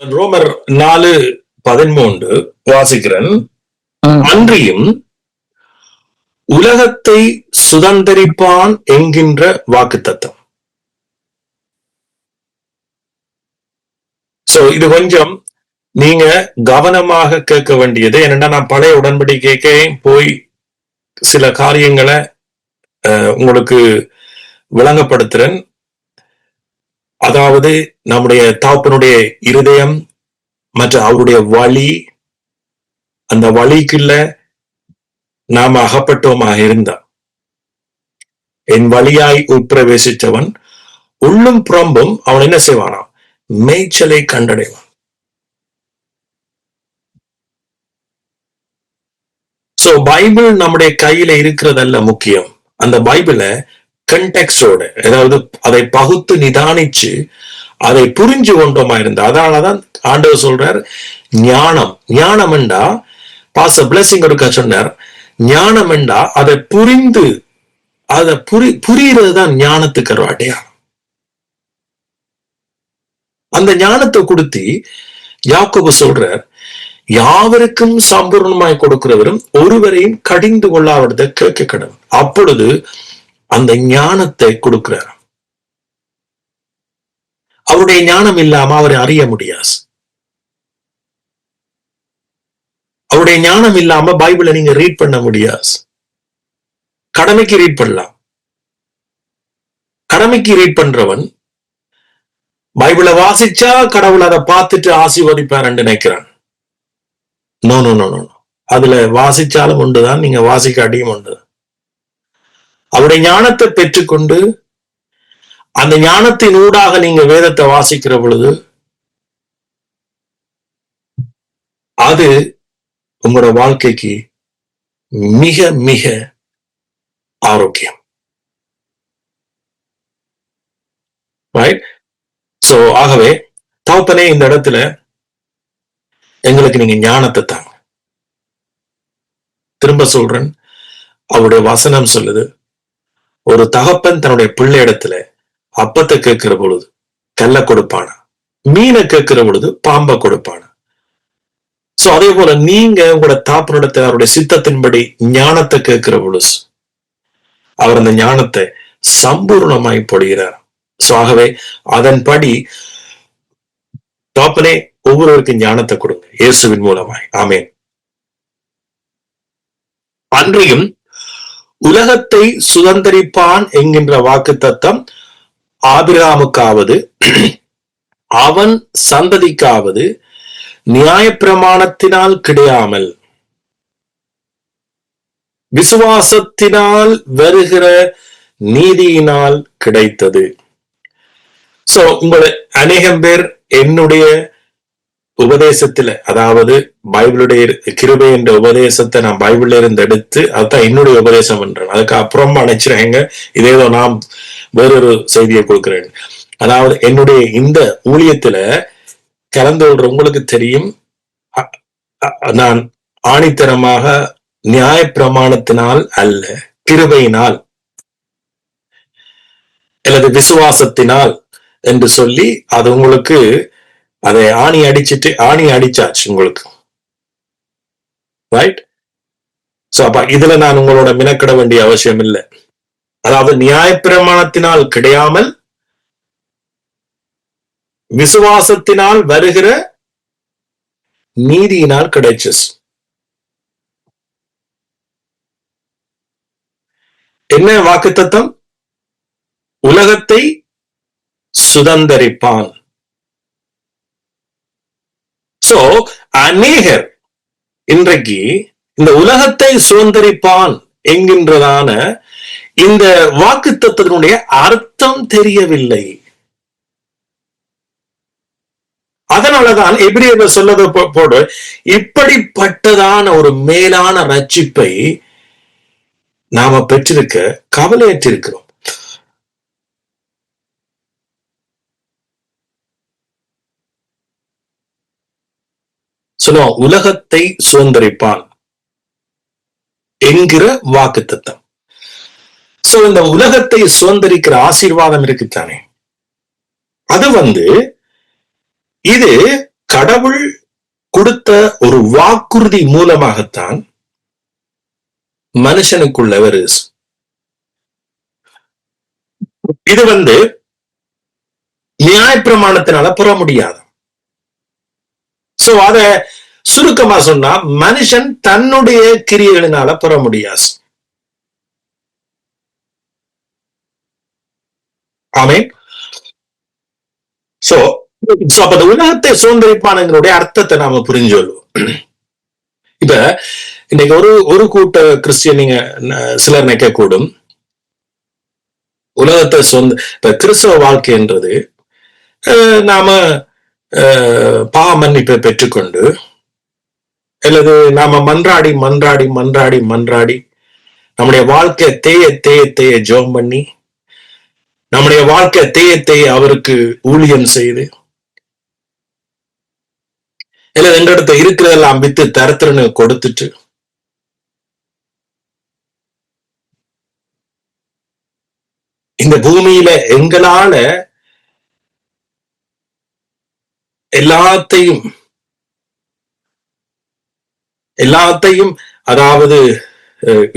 ரோமர் 4:13 வாசிக்கிறேன். அன்றியும் உலகத்தை சுதந்தரிப்பான் என்கின்ற வாக்குத்தத்தம். சோ இது கொஞ்சம் நீங்க கவனமாக கேட்க வேண்டியது. என்னன்னா, நான் பழைய உடன்படிக்கைக்கே போய் சில காரியங்களை உங்களுக்கு விளங்கப்படுத்துறேன். அதாவது நம்முடைய தகப்பனுடைய இருதயம் மற்றும் அவருடைய வழி, அந்த வழிக்குள்ள நாம அகப்பட்டோமாக இருந்தா, என் வழியாய் உட்பிரவேசித்தவன் உள்ளும் புறம்பும் அவன் என்ன செய்வானா? மேய்ச்சலை கண்டடைவான். சோ பைபிள் நம்முடைய கையில இருக்கிறதல்ல முக்கியம். அந்த பைபிளை கண்டெக்ஸ்டோட, அதாவது அதை பகுத்து நிதானிச்சு அதை புரிஞ்சு கொண்டோமா இருந்தா, அதனாலதான் ஆண்டவர் சொல்றார் ஞானம். ஞானம் என்றா பாஸ்டர் பிளஸிங் ஒருக்கா சொன்னார், ஞானம் என்றா அதை புரிந்து அதை புரிகிறது தான் ஞானத்துக்கு ஒரு அடையாளம். அந்த ஞானத்தை கொடுத்து யாக்கோபு சொல்றார், யாவருக்கும் சம்பூர்ணமாய் கொடுக்கிறவரும் ஒருவரையும் கடிந்து கொள்ளாவிடத்தை கேட்க கடன். அப்பொழுது அந்த ஞானத்தை கொடுக்கிறார். அவருடைய ஞானம் இல்லாம அவரை அறிய முடியாது. அவருடைய ஞானம் இல்லாம பைபிளை நீங்க ரீட் பண்ண முடியாது. கடமைக்கு ரீட் பண்ணலாம். கடமைக்கு ரீட் பண்றவன் பைபிளை வாசிச்சா கடவுள் அதை பார்த்துட்டு ஆசீர்வதிப்பார் நினைக்கிறான். No no no no. அதுல வாசிச்சாலும் உண்டுதான், நீங்க வாசிக்காட்டியும் உண்டுதான். அவருடைய ஞானத்தை பெற்றுக்கொண்டு அந்த ஞானத்தின் ஊடாக நீங்க வேதத்தை வாசிக்கிற பொழுது அது உங்களோட வாழ்க்கைக்கு மிக மிக ஆரோக்கியம். ரைட்? சோ ஆகவே தகப்பனே, இந்த இடத்துல எங்களுக்கு நீங்க ஞானத்தை தாங்க. திரும்ப சொல்றேன், அவருடைய வசனம் சொல்லுது, ஒரு தகப்பன் தன்னுடைய பிள்ளை இடத்துல அப்பத்தை கேட்கிற பொழுது கல்லை கொடுப்பானா, மீனை கேட்கிற பொழுது பாம்பை கொடுப்பானா. சோ அதே போல நீங்க உங்களோட தாப்பனிடத்துல அவருடைய சித்தத்தின்படி ஞானத்தை கேட்கிற பொழுது அவர் அந்த ஞானத்தை சம்பூர்ணமாய் போடுகிறார். சோ ஆகவே அதன்படி தாப்பனே ஒவ்வொருவருக்கும் ஞானத்தை கொடுங்க, இயேசுவின் மூலமாய். ஆமேன். அன்றியும் உலகத்தை சுதந்தரிப்பான் என்கின்ற வாக்குத்தத்தம் ஆபிரகாமுக்காவது அவன் சந்ததிக்காவது நியாயப்பிரமாணத்தினால் கிடையாமல் விசுவாசத்தினால் வருகிற நீதியினால் கிடைத்தது. சோ உங்களை அநேகம் பேர் என்னுடைய உபதேசத்துல, அதாவது பைபிளுடைய கிருபை என்ற உபதேசத்தை நான் பைபிள்ல இருந்து எடுத்து அதுதான் என்னுடைய உபதேசம் பண்றேன். அதுக்கு அப்புறமா நினைச்சிருங்க இதேதோ நாம் வேறொரு செய்தியை கொடுக்கிறேன். அதாவது என்னுடைய இந்த ஊழியத்துல கலந்து கொள்ற உங்களுக்கு தெரியும், நான் ஆணித்தரமாக நியாய பிரமாணத்தினால் அல்ல, கிருபையினால் அல்லது விசுவாசத்தினால் என்று சொல்லி அது உங்களுக்கு அதை ஆணி அடிச்சாச்சு உங்களுக்கு. ரைட்? சோ அப்ப இதுல நான் உங்களோட மினக்கிட வேண்டிய அவசியம் இல்லை. அதாவது நியாயப்பிரமாணத்தினால் கிடையாமல் விசுவாசத்தினால் வருகிற நீதியினால் கிடைச்சஸ். என்ன வாக்குத்தத்தம்? உலகத்தை சுதந்தரிப்பான். சோ அநேகர் இன்றைக்கு இந்த உலகத்தை சுதந்தரிப்பான் என்கின்றதான இந்த வாக்குத்தத்தத்தினுடைய அர்த்தம் தெரியவில்லை. அதனாலதான் எபிரேயர் சொல்லது போடு, இப்படிப்பட்டதான ஒரு மேலான ரட்சிப்பை நாம பெற்றிருக்க கவலையற்றிருக்கிறோம். சொல்லுவோம், உலகத்தை சுதந்தரிப்பான் என்கிற வாக்குத்தத்தம். சோ இந்த உலகத்தை சுதந்தரிக்கிற ஆசீர்வாதம் இருக்குத்தானே, அது இது கடவுள் கொடுத்த ஒரு வாக்குறுதி மூலமாகத்தான் மனுஷனுக்குள்ள வருது. இது நியாயப்பிரமாணத்தினால பெற முடியாது. சோ அத சுருக்கமா சொன்னா மனுஷன் தன்னுடைய கிரியைகளினால பெற முடியாது. ஆமென். சோ அப்ப அந்த உலகத்தை சுதந்திரிப்பானுங்களுடைய அர்த்தத்தை நாம புரிஞ்சொல்லுவோம். இப்ப இன்னைக்கு ஒரு கூட்ட கிறிஸ்டியன் நீங்க சிலர் நினைக்க கூடும், உலகத்தை இப்ப கிறிஸ்தவ வாழ்க்கைன்றது நாம பாவ மன்னிப்பை பெற்றுக்கொண்டு அல்லது நாம மன்றாடி மன்றாடி மன்றாடி மன்றாடி நம்முடைய வாழ்க்கை தேய தேய தேய ஜெபம் பண்ணி நம்முடைய வாழ்க்கை தேய தேய அவருக்கு ஊழியம் செய்து இல்ல எங்க இடத்த இருக்கிறதெல்லாம் வித்து தரத்திரன்னு கொடுத்துட்டு இந்த பூமியில எங்களால எல்லாத்தையும் அதாவது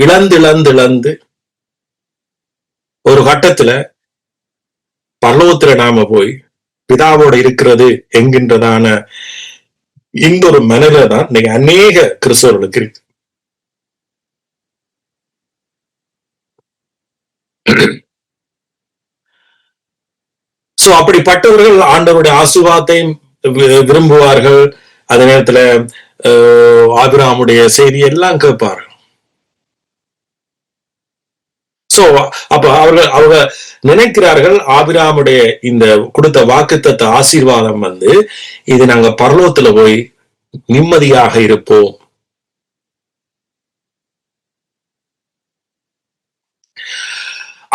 இழந்து ஒரு கட்டத்துல பரலோகத்துல நாம போய் பிதாவோட இருக்கிறது என்கின்றதான இந்த ஒரு மனநிலை தான் இன்னைக்கு அநேக கிறிஸ்தவர்களுக்கு இருக்கு. சோ அப்படிப்பட்டவர்கள் ஆண்டவருடைய ஆசீர்வாதத்தையும் விரும்புவார்கள். அதே நேரத்துல ஆபிரகாமுடைய செய்தி எல்லாம் கேட்பார்கள். சோ அப்ப அவங்க நினைக்கிறார்கள் ஆபிரகாமுடைய இந்த கொடுத்த வாக்குத்தத்த ஆசீர்வாதம் இது நாங்க பரலோகத்துல போய் நிம்மதியாக இருப்போம்.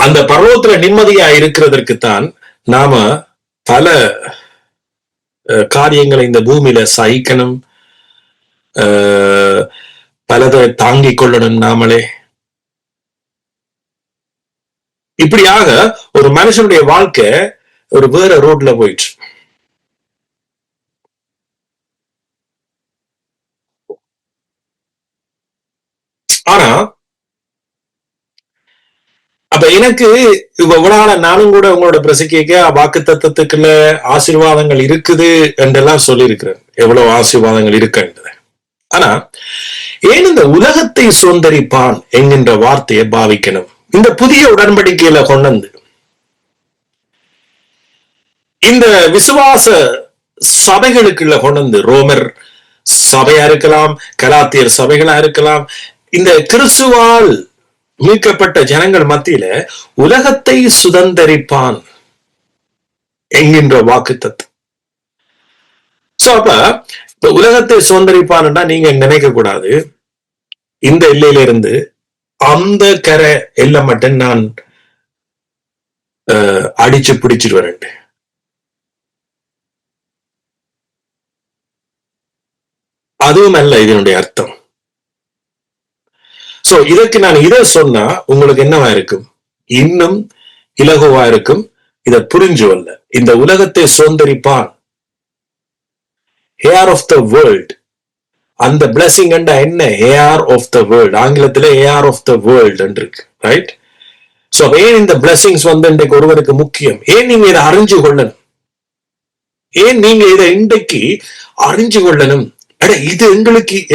அந்த பரலோகத்துல நிம்மதியா இருக்கிறதற்குத்தான் நாம பல காரியங்களை இந்த பூமியில சகிக்கணும், பலதை தாங்கிக் கொள்ளணும் நாமளே. இப்படியாக ஒரு மனுஷனுடைய வாழ்க்கை ஒரு வேற ரோட்ல போயிடுச்சு. ஆனா அப்ப எனக்கு இவ்வளவு நானும் கூட உங்களோட பிரசங்கிக்க வாக்கு தத்துவத்துக்குள்ள ஆசீர்வாதங்கள் இருக்குது என்றெல்லாம் சொல்லி இருக்கிறேன், எவ்வளவு ஆசீர்வாதங்கள் இருக்குன்றது. ஆனா ஏன் இந்த உலகத்தை சுதந்திரிப்பான் என்கின்ற வார்த்தையை பாவிக்கணும்? இந்த புதிய உடன்படிக்கையில கொண்டு இந்த விசுவாச சபைகளுக்குள்ள கொண்டு ரோமர் சபையா இருக்கலாம், கலாத்தியர் சபைகளா இருக்கலாம், இந்த கிறிஸ்துவால் மீட்கப்பட்ட ஜனங்கள் மத்தியில உலகத்தை சுதந்திரிப்பான் என்கின்ற வாக்குத்தத்தம். சோ அப்ப உலகத்தை சுதந்திரிப்பான்னா நீங்க நினைக்க கூடாது இந்த எல்லையில இருந்து அந்த கரை எல்லை மட்டும் நான் அடிச்சு பிடிச்சிட்டு வரேன். அதுவும் அல்ல இதனுடைய அர்த்தம். சோ இதற்கு நான் இதை சொன்னா உங்களுக்கு என்னவா இருக்கும்? இன்னும் இலகுவா இருக்கும். இதை புரிஞ்சு வரல. இந்த உலகத்தை சுதந்திரிப்பான், ஹேர் ஆஃப் த வேர்ல்ட், அந்த பிளஸிங் என்ன? ஹேர் ஆஃப் த வேர்ல்ட், ஆங்கிலத்துல ஹேர் ஆஃப் த வேர்ல்ட் இருக்கு, ரைட்? சோ ஏன் இந்த பிளஸிங்ஸ் இன்றைக்கு ஒருவருக்கு முக்கியம்? ஏன் நீங்க இதை அறிஞ்சு கொள்ளணும்? ஏன் நீங்க இதை இன்றைக்கு அறிஞ்சு கொள்ளணும்? அட இது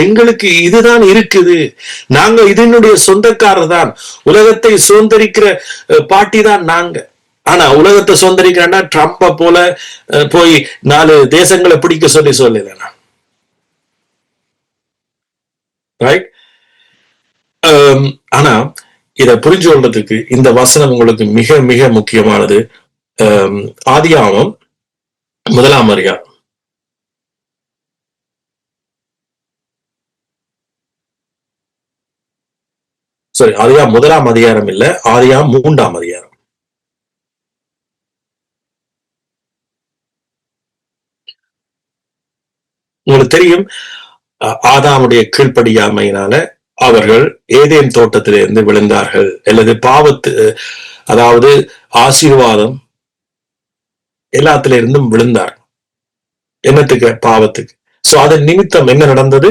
எங்களுக்கு இதுதான் இருக்குது, நாங்க இதனுடைய சொந்தக்காரர் தான், உலகத்தை சுதந்திரிக்கிற பாட்டி தான் நாங்க. ஆனா உலகத்தை சுதந்திரிக்கிறேன்னா ட்ரம்ப போல போய் 4 தேசங்களை பிடிக்க சொல்லல, ரைட்? ஆனா இதை புரிஞ்சு கொள்றதுக்கு இந்த வசனம் உங்களுக்கு மிக மிக முக்கியமானது. ஆதியாகமம் 1ஆம் அதிகாரம், சாரி ஆதியாகமம் 1ஆம் அதிகாரம் இல்ல, ஆதியாகமம் 3ஆம் அதிகாரம். உங்களுக்கு தெரியும் ஆதாமுடைய கீழ்ப்படியாமையினால அவர்கள் ஏதேன் தோட்டத்திலிருந்து விழுந்தார்கள், அல்லது பாவத்து அதாவது ஆசீர்வாதம் எல்லாத்திலிருந்தும் விழுந்தார். என்னத்துக்கு? பாவத்துக்கு. சோ அதன் நிமித்தம் என்ன நடந்தது?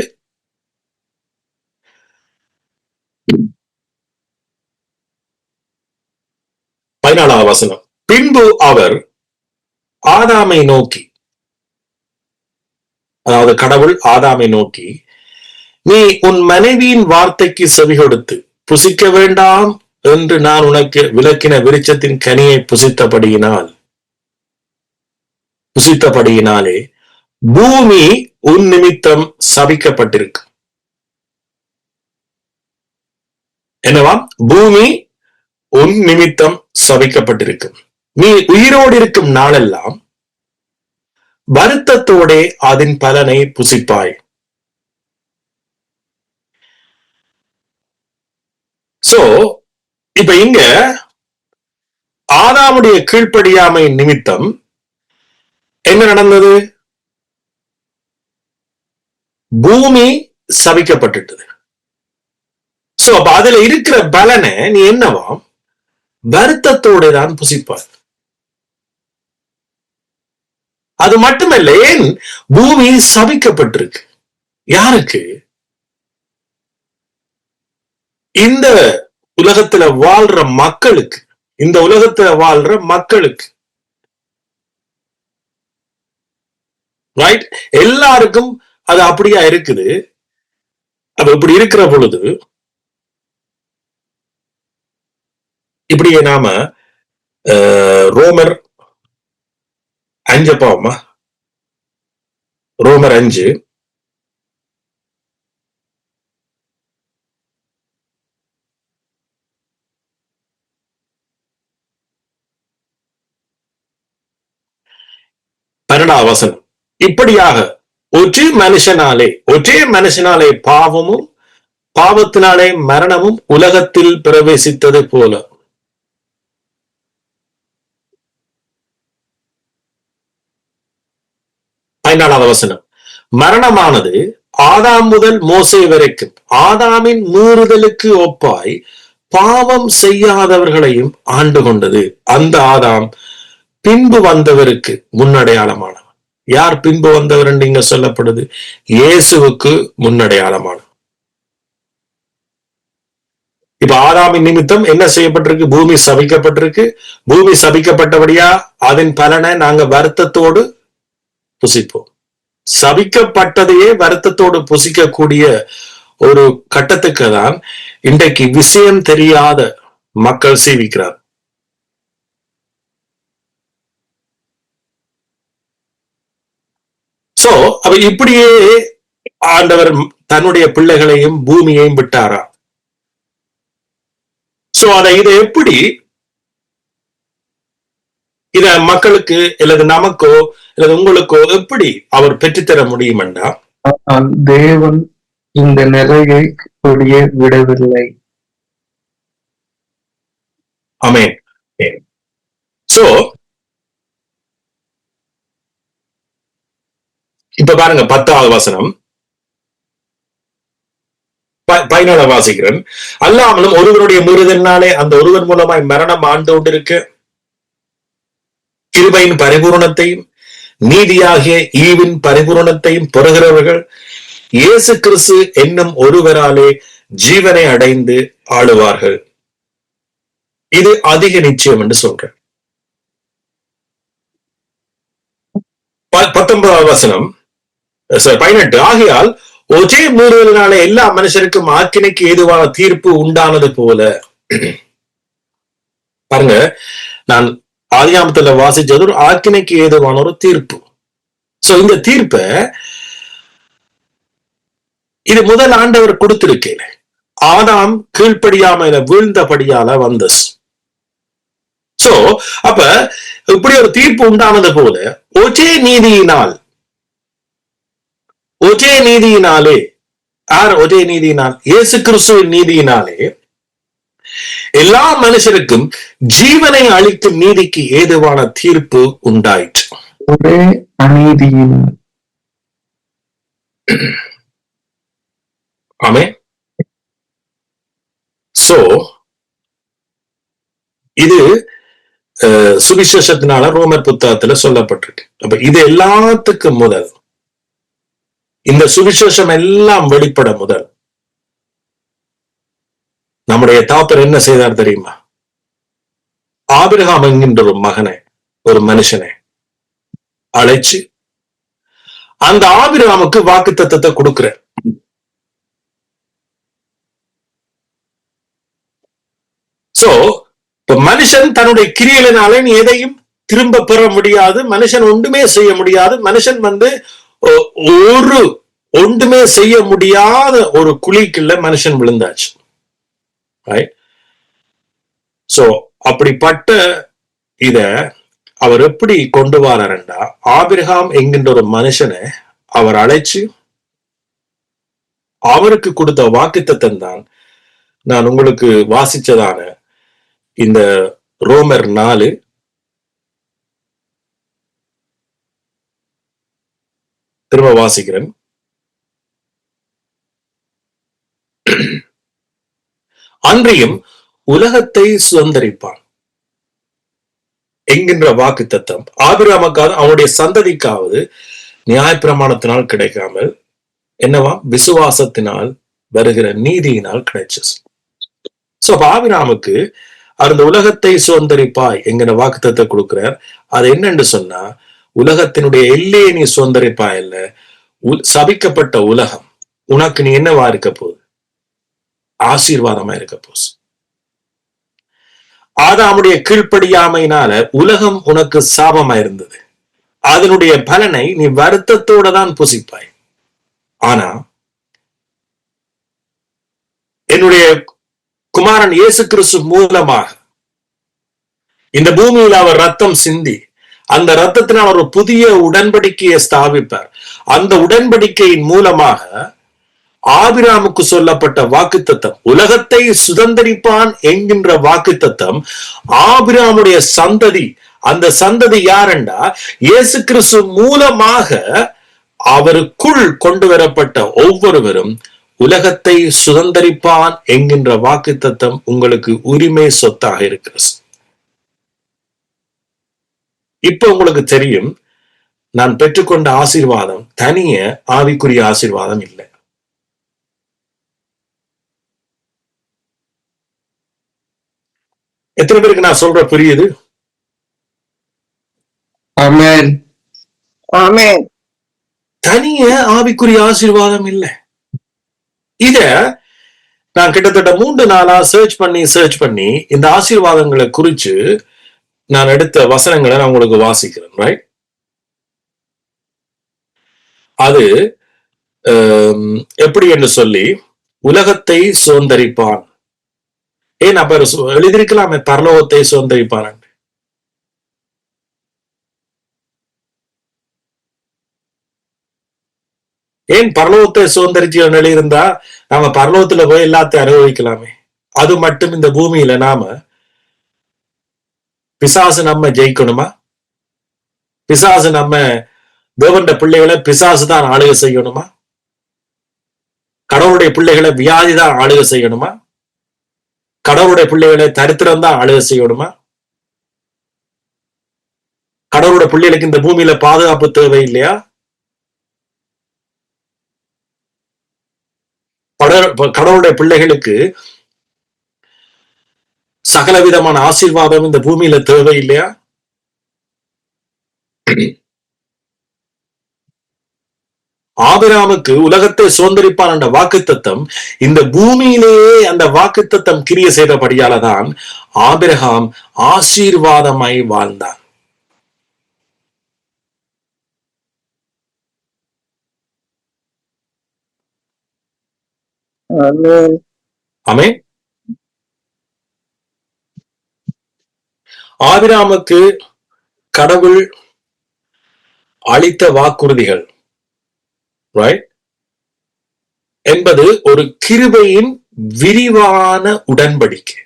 பதினாலாம் வசனம். பின்பு அவர் ஆதாமை நோக்கி, அதாவது கடவுள் ஆதாமை நோக்கி, நீ உன் மனைவியின் வார்த்தைக்கு செவி கொடுத்து புசிக்க வேண்டாம் என்று நான் உனக்கு விலக்கின விருட்சத்தின் கனியை புசித்தபடியினாலே பூமி உன் நிமித்தம் சபிக்கப்பட்டிருக்கு. என்னவாம்? பூமி உன் நிமித்தம் சபிக்கப்பட்டிருக்கு. நீ உயிரோடு இருக்கும் நாளெல்லாம் வருத்தத்தோட அதன் பலனை புசிப்பாய். சோ இப்ப இங்க ஆதாமுடைய கீழ்ப்படியாமை நிமித்தம் என்ன நடந்தது? பூமி சபிக்கப்பட்டுட்டது. சோ அப்ப அதுல இருக்கிற பலனை நீ என்னவாம்? வருத்தத்தோட தான் புசிப்பார். அது மட்டுமல்ல, ஏன் பூமி சபிக்கப்பட்டிருக்கு? யாருக்கு? இந்த உலகத்துல வாழ்ற மக்களுக்கு. இந்த உலகத்துல வாழ்ற மக்களுக்கு, ரைட்? எல்லாருக்கும் அது அப்படியா இருக்குது. அது இப்படி இருக்கிற பொழுது இப்படியே நாம ரோமர் 5 பாவமா, ரோமர் 5 12 வசனம். இப்படியாக ஒரே மனுஷனாலே பாவமும் பாவத்தினாலே மரணமும் உலகத்தில் பிரவேசித்தது போல. வசனம். மரணமானது ஆதாம் முதல் மோசே வரைக்கும் ஆதாமின் மீறுதலுக்கு ஒப்பாய் பாவம் செய்யாதவர்களையும் ஆண்டு கொண்டது. அந்த ஆதாம் பின்பு வந்தவருக்கு முன்னடையாளமானவர். யார் பின்பு வந்தவர் என்று இங்க சொல்லப்படுது? இயேசுவுக்கு முன்னடையாளமானவர். இப்ப ஆதாமின் நிமித்தம் என்ன செய்யப்பட்டிருக்கு? பூமி சபிக்கப்பட்டிருக்கு. பூமி சபிக்கப்பட்டபடியா அதன் பலனை நாங்க வருத்தத்தோடு புசிப்போம். சபிக்கப்பட்டதையே வருத்தத்தோடு புசிக்கக்கூடிய ஒரு கட்டத்துக்கு தான் இன்றைக்கு விஷயம் தெரியாத மக்கள் சேவிக்கிறார். சோ அப்ப இப்படியே ஆண்டவர் தன்னுடைய பிள்ளைகளையும் பூமியையும் விட்டாரா? சோ இதை எப்படி இத மக்களுக்கு அல்லது நமக்கோ அல்லது உங்களுக்கோ எப்படி அவர் பெற்றுத்தர முடியும் என்றா, தேவன் இந்த நிலையை கொடிய விடவில்லை. ஆமென். சோ இப்ப பாருங்க 10வது வசனம், 14 வாசிக்கிறேன். அல்லாமலும் ஒருவருடைய மீறுதலினாலே அந்த ஒருவர் மூலமாய் மரணம் ஆண்டு கொண்டிருக்க கிருபையின் பரிபூரணத்தையும் நீதியாகிய ஈவின் பரிபூரணத்தையும் பெறுகிறவர்கள் இயேசு கிறிஸ்து என்னும் ஒருவராலே ஜீவனை அடைந்து ஆளுவார்கள். இது அதிக நிச்சயம் என்று சொல்றேன். 19வது வசனம் 18. ஆகையால் ஒரே மீறுதலினாலே எல்லா மனுஷருக்கும் ஆக்கினைக்கு ஏதுவான தீர்ப்பு உண்டானது போல. பாருங்க, நான் ஆதியாமத்துல வாசிச்சது ஒரு ஆக்கினைக்கு ஏதுவான ஒரு தீர்ப்பு. சோ இந்த தீர்ப்ப இது முதல் ஆண்டவர் கொடுத்திருக்கேன். ஆதாம் கீழ்ப்படியாமையில வீழ்ந்தபடியால வந்தது. சோ அப்ப இப்படி ஒரு தீர்ப்பு உண்டானது போல ஒரே நீதியினாலே ஒரே நீதியினால் இயேசு கிறிஸ்துவின் நீதியினாலே எல்லா மனுஷருக்கும் ஜீவனை அளிக்கும் நீதிக்கு ஏதுவான தீர்ப்பு உண்டாயிற்று. ஒரே அநீதியினால். ஆமே. சோ இது சுவிசேஷத்தினால ரோமர் புத்தகத்துல சொல்லப்பட்டிருக்கு. அப்ப இது எல்லாத்துக்கும் முதல், இந்த சுவிசேஷம் எல்லாம் வெளிப்பட முதல் நம்முடைய தாப்பர் என்ன செய்தார் தெரியுமா? ஆபிரகாம் என்கின்ற ஒரு மகனை, ஒரு மனுஷனை அழைச்சு அந்த ஆபிரகாமுக்கு வாக்குத்தத்தத்தை கொடுக்கிறார். சோ இப்ப மனுஷன் தன்னுடைய கிரியையினாலே நீ எதையும் திரும்ப பெற முடியாது, மனுஷன் ஒன்றுமே செய்ய முடியாது. மனுஷன் ஒன்றுமே செய்ய முடியாத ஒரு குழிக்குள்ள மனுஷன் விழுந்தாச்சு. சோ அப்படிப்பட்ட இத அவர் எப்படி கொண்டு வராருண்டா, ஆபிரகாம் என்கின்ற ஒரு மனுஷனை அவர் அழைச்சு அவருக்கு கொடுத்த வாக்குத்தத்தம் தான் நான் உங்களுக்கு வாசிச்சதான இந்த ரோமர் 4 திரும்ப வாசிக்கிறேன். அன்றியும் உலகத்தை சுதந்தரிப்பான் என்கின்ற வாக்குத்தத்தம் ஆபிரகாமுக்காவது அவனுடைய சந்ததிக்காவது நியாயப்பிரமாணத்தினால் கிடைக்காமல் என்னவா விசுவாசத்தினால் வருகிற நீதியினால் கிடைச்சது. சோ ஆபிரகாமுக்கு அந்த உலகத்தை சுதந்தரிப்பாய் என்கிற வாக்குத்தத்தை கொடுக்கிறார். அது என்னன்னு சொன்னா, உலகத்தினுடைய எல்லையை நீ சுதந்தரிப்பாய் இல்ல, சபிக்கப்பட்ட உலகம் உனக்கு நீ என்னவா இருக்க போகுது? ஆசீர்வாதமா இருக்க போகுது. ஆதாமுடைய கீழ்ப்படியாமையினால உலகம் உனக்கு சாபமா இருந்தது. அதனுடைய பலனை நீ வருத்தத்தோட தான் புசிப்பாய். ஆனா என்னுடைய குமாரன் இயேசு கிறிஸ்து மூலமாக இந்த பூமியில் அவர் ரத்தம் சிந்தி அந்த ரத்தத்தினால் ஒரு புதிய உடன்படிக்கையை ஸ்தாபிப்பார். அந்த உடன்படிக்கையின் மூலமாக ஆபிரகாமுக்கு சொல்லப்பட்ட வாக்குத்தத்தம், உலகத்தை சுதந்தரிப்பான் என்கின்ற வாக்குத்தத்தம் ஆபிரகாமுடைய சந்ததி. அந்த சந்ததி யாருண்டா, இயேசு கிறிஸ்து மூலமாக அவருக்குள் கொண்டு வரப்பட்ட ஒவ்வொருவரும் உலகத்தை சுதந்தரிப்பான் என்கின்ற வாக்குத்தத்தம் உங்களுக்கு உரிமை சொத்தாக இருக்கிறது. இப்ப உங்களுக்கு தெரியும், நான் பெற்றுக்கொண்ட ஆசீர்வாதம் தனிய ஆவிக்குரிய ஆசீர்வாதம் இல்லை. எத்தனை பேருக்கு நான் சொல்ற புரியுது? ஆமென். ஆமென். தனிய ஆவிக்குரிய ஆசீர்வாதம் இல்லை. இத நான் கிட்டத்தட்ட 3 நாளா சர்ச் பண்ணி இந்த ஆசீர்வாதங்களை குறிச்சு நான் எடுத்த வசனங்களை நான் உங்களுக்கு வாசிக்கிறேன். ரைட்? அது எப்படி என்று சொல்லி, உலகத்தை சுதந்தரிப்பான். ஏன் அப்ப எழுதியிருக்கலாமே பரலோகத்தை சுதந்தரிப்பான். ஏன் பரலோகத்தை சுதந்திரிச்சு எழுதியிருந்தா நாம பரலோகத்துல போய் எல்லாத்தையும் அனுபவிக்கலாமே. அது மட்டும் இந்த பூமியில நாம பிசாசு நம்ம ஜெயிக்கணுமா? பிசாசு நம்ம தேவனுடைய பிள்ளைகளை பிசாசு தான் ஆளுகை செய்யணுமா? கடவுளுடைய பிள்ளைகளை வியாதி தான் ஆளுகை செய்யணுமா? கடவுளுடைய பிள்ளைகளை தரித்திரம் தான் ஆளுகை செய்யணுமா? கடவுளுடைய பிள்ளைகளுக்கு இந்த பூமியில பாதுகாப்பு தேவை இல்லையா? கடவுளுடைய பிள்ளைகளுக்கு சகல விதமான ஆசீர்வாதம் இந்த பூமியில தேவை இல்லையா? ஆபிரகாமுக்கு உலகத்தை சுதந்திரிப்பான் என்ற வாக்குத்தத்தம் இந்த பூமியிலேயே அந்த வாக்குத்தத்தம் கிரிய செய்தபடியாலதான் ஆபிரகாம் ஆசீர்வாதமாய் வாழ்ந்தான். ஆமென். ஆமென். ஆபிரகாமுக்கு கடவுள் அளித்த வாக்குறுதிகள் என்பது ஒரு கிருபையின் விரிவான உடன்படிக்கை.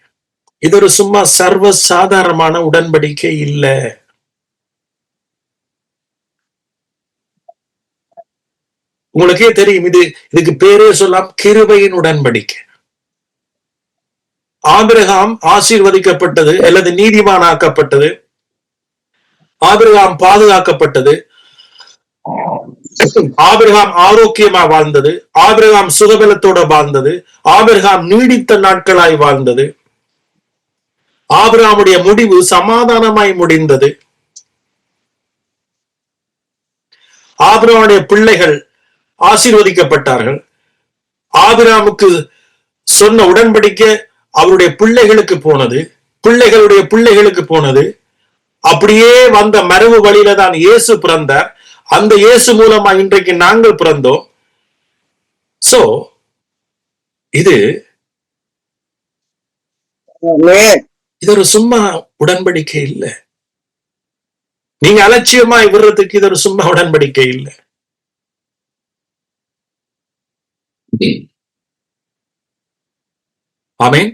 இது ஒரு சும்மா சர்வ சாதாரணமான உடன்படிக்கை இல்ல. உங்களுக்கே தெரியும், இதுக்கு பேரே சொல்லலாம் கிருபையின் உடன்படிக்கை. ஆபிரகாம் ஆசீர்வதிக்கப்பட்டது அல்லது நீதிமானாக்கப்பட்டது ஆபிரகாம் பாதுகாக்கப்பட்டது, ஆபிரகாம் ஆரோக்கியமா வாழ்ந்தது, ஆபிரகாம் சுகபலத்தோட வாழ்ந்தது, ஆபிரகாம் நீடித்த நாட்களாய் வாழ்ந்தது, ஆபிரகாமுடைய முடிவு சமாதானமாய் முடிந்தது, ஆபிரகாமுடைய பிள்ளைகள் ஆசீர்வதிக்கப்பட்டார்கள், ஆபிரகாமுக்கு சொன்ன உடன்படிக்கை அவருடைய பிள்ளைகளுக்கு போனது, பிள்ளைகளுடைய பிள்ளைகளுக்கு போனது. அப்படியே வந்த மரபு வழியில தான் இயேசு பிறந்தார். அந்த இயேசு மூலமா இன்றைக்கு நாங்கள் பிறந்தோம். சோ இது ஒரு சும்மா உடன்படிக்கை இல்லை. நீங்க அலட்சியமாய் விடுறதுக்கு இது ஒரு சும்மா உடன்படிக்கை இல்லை. ஆமென்.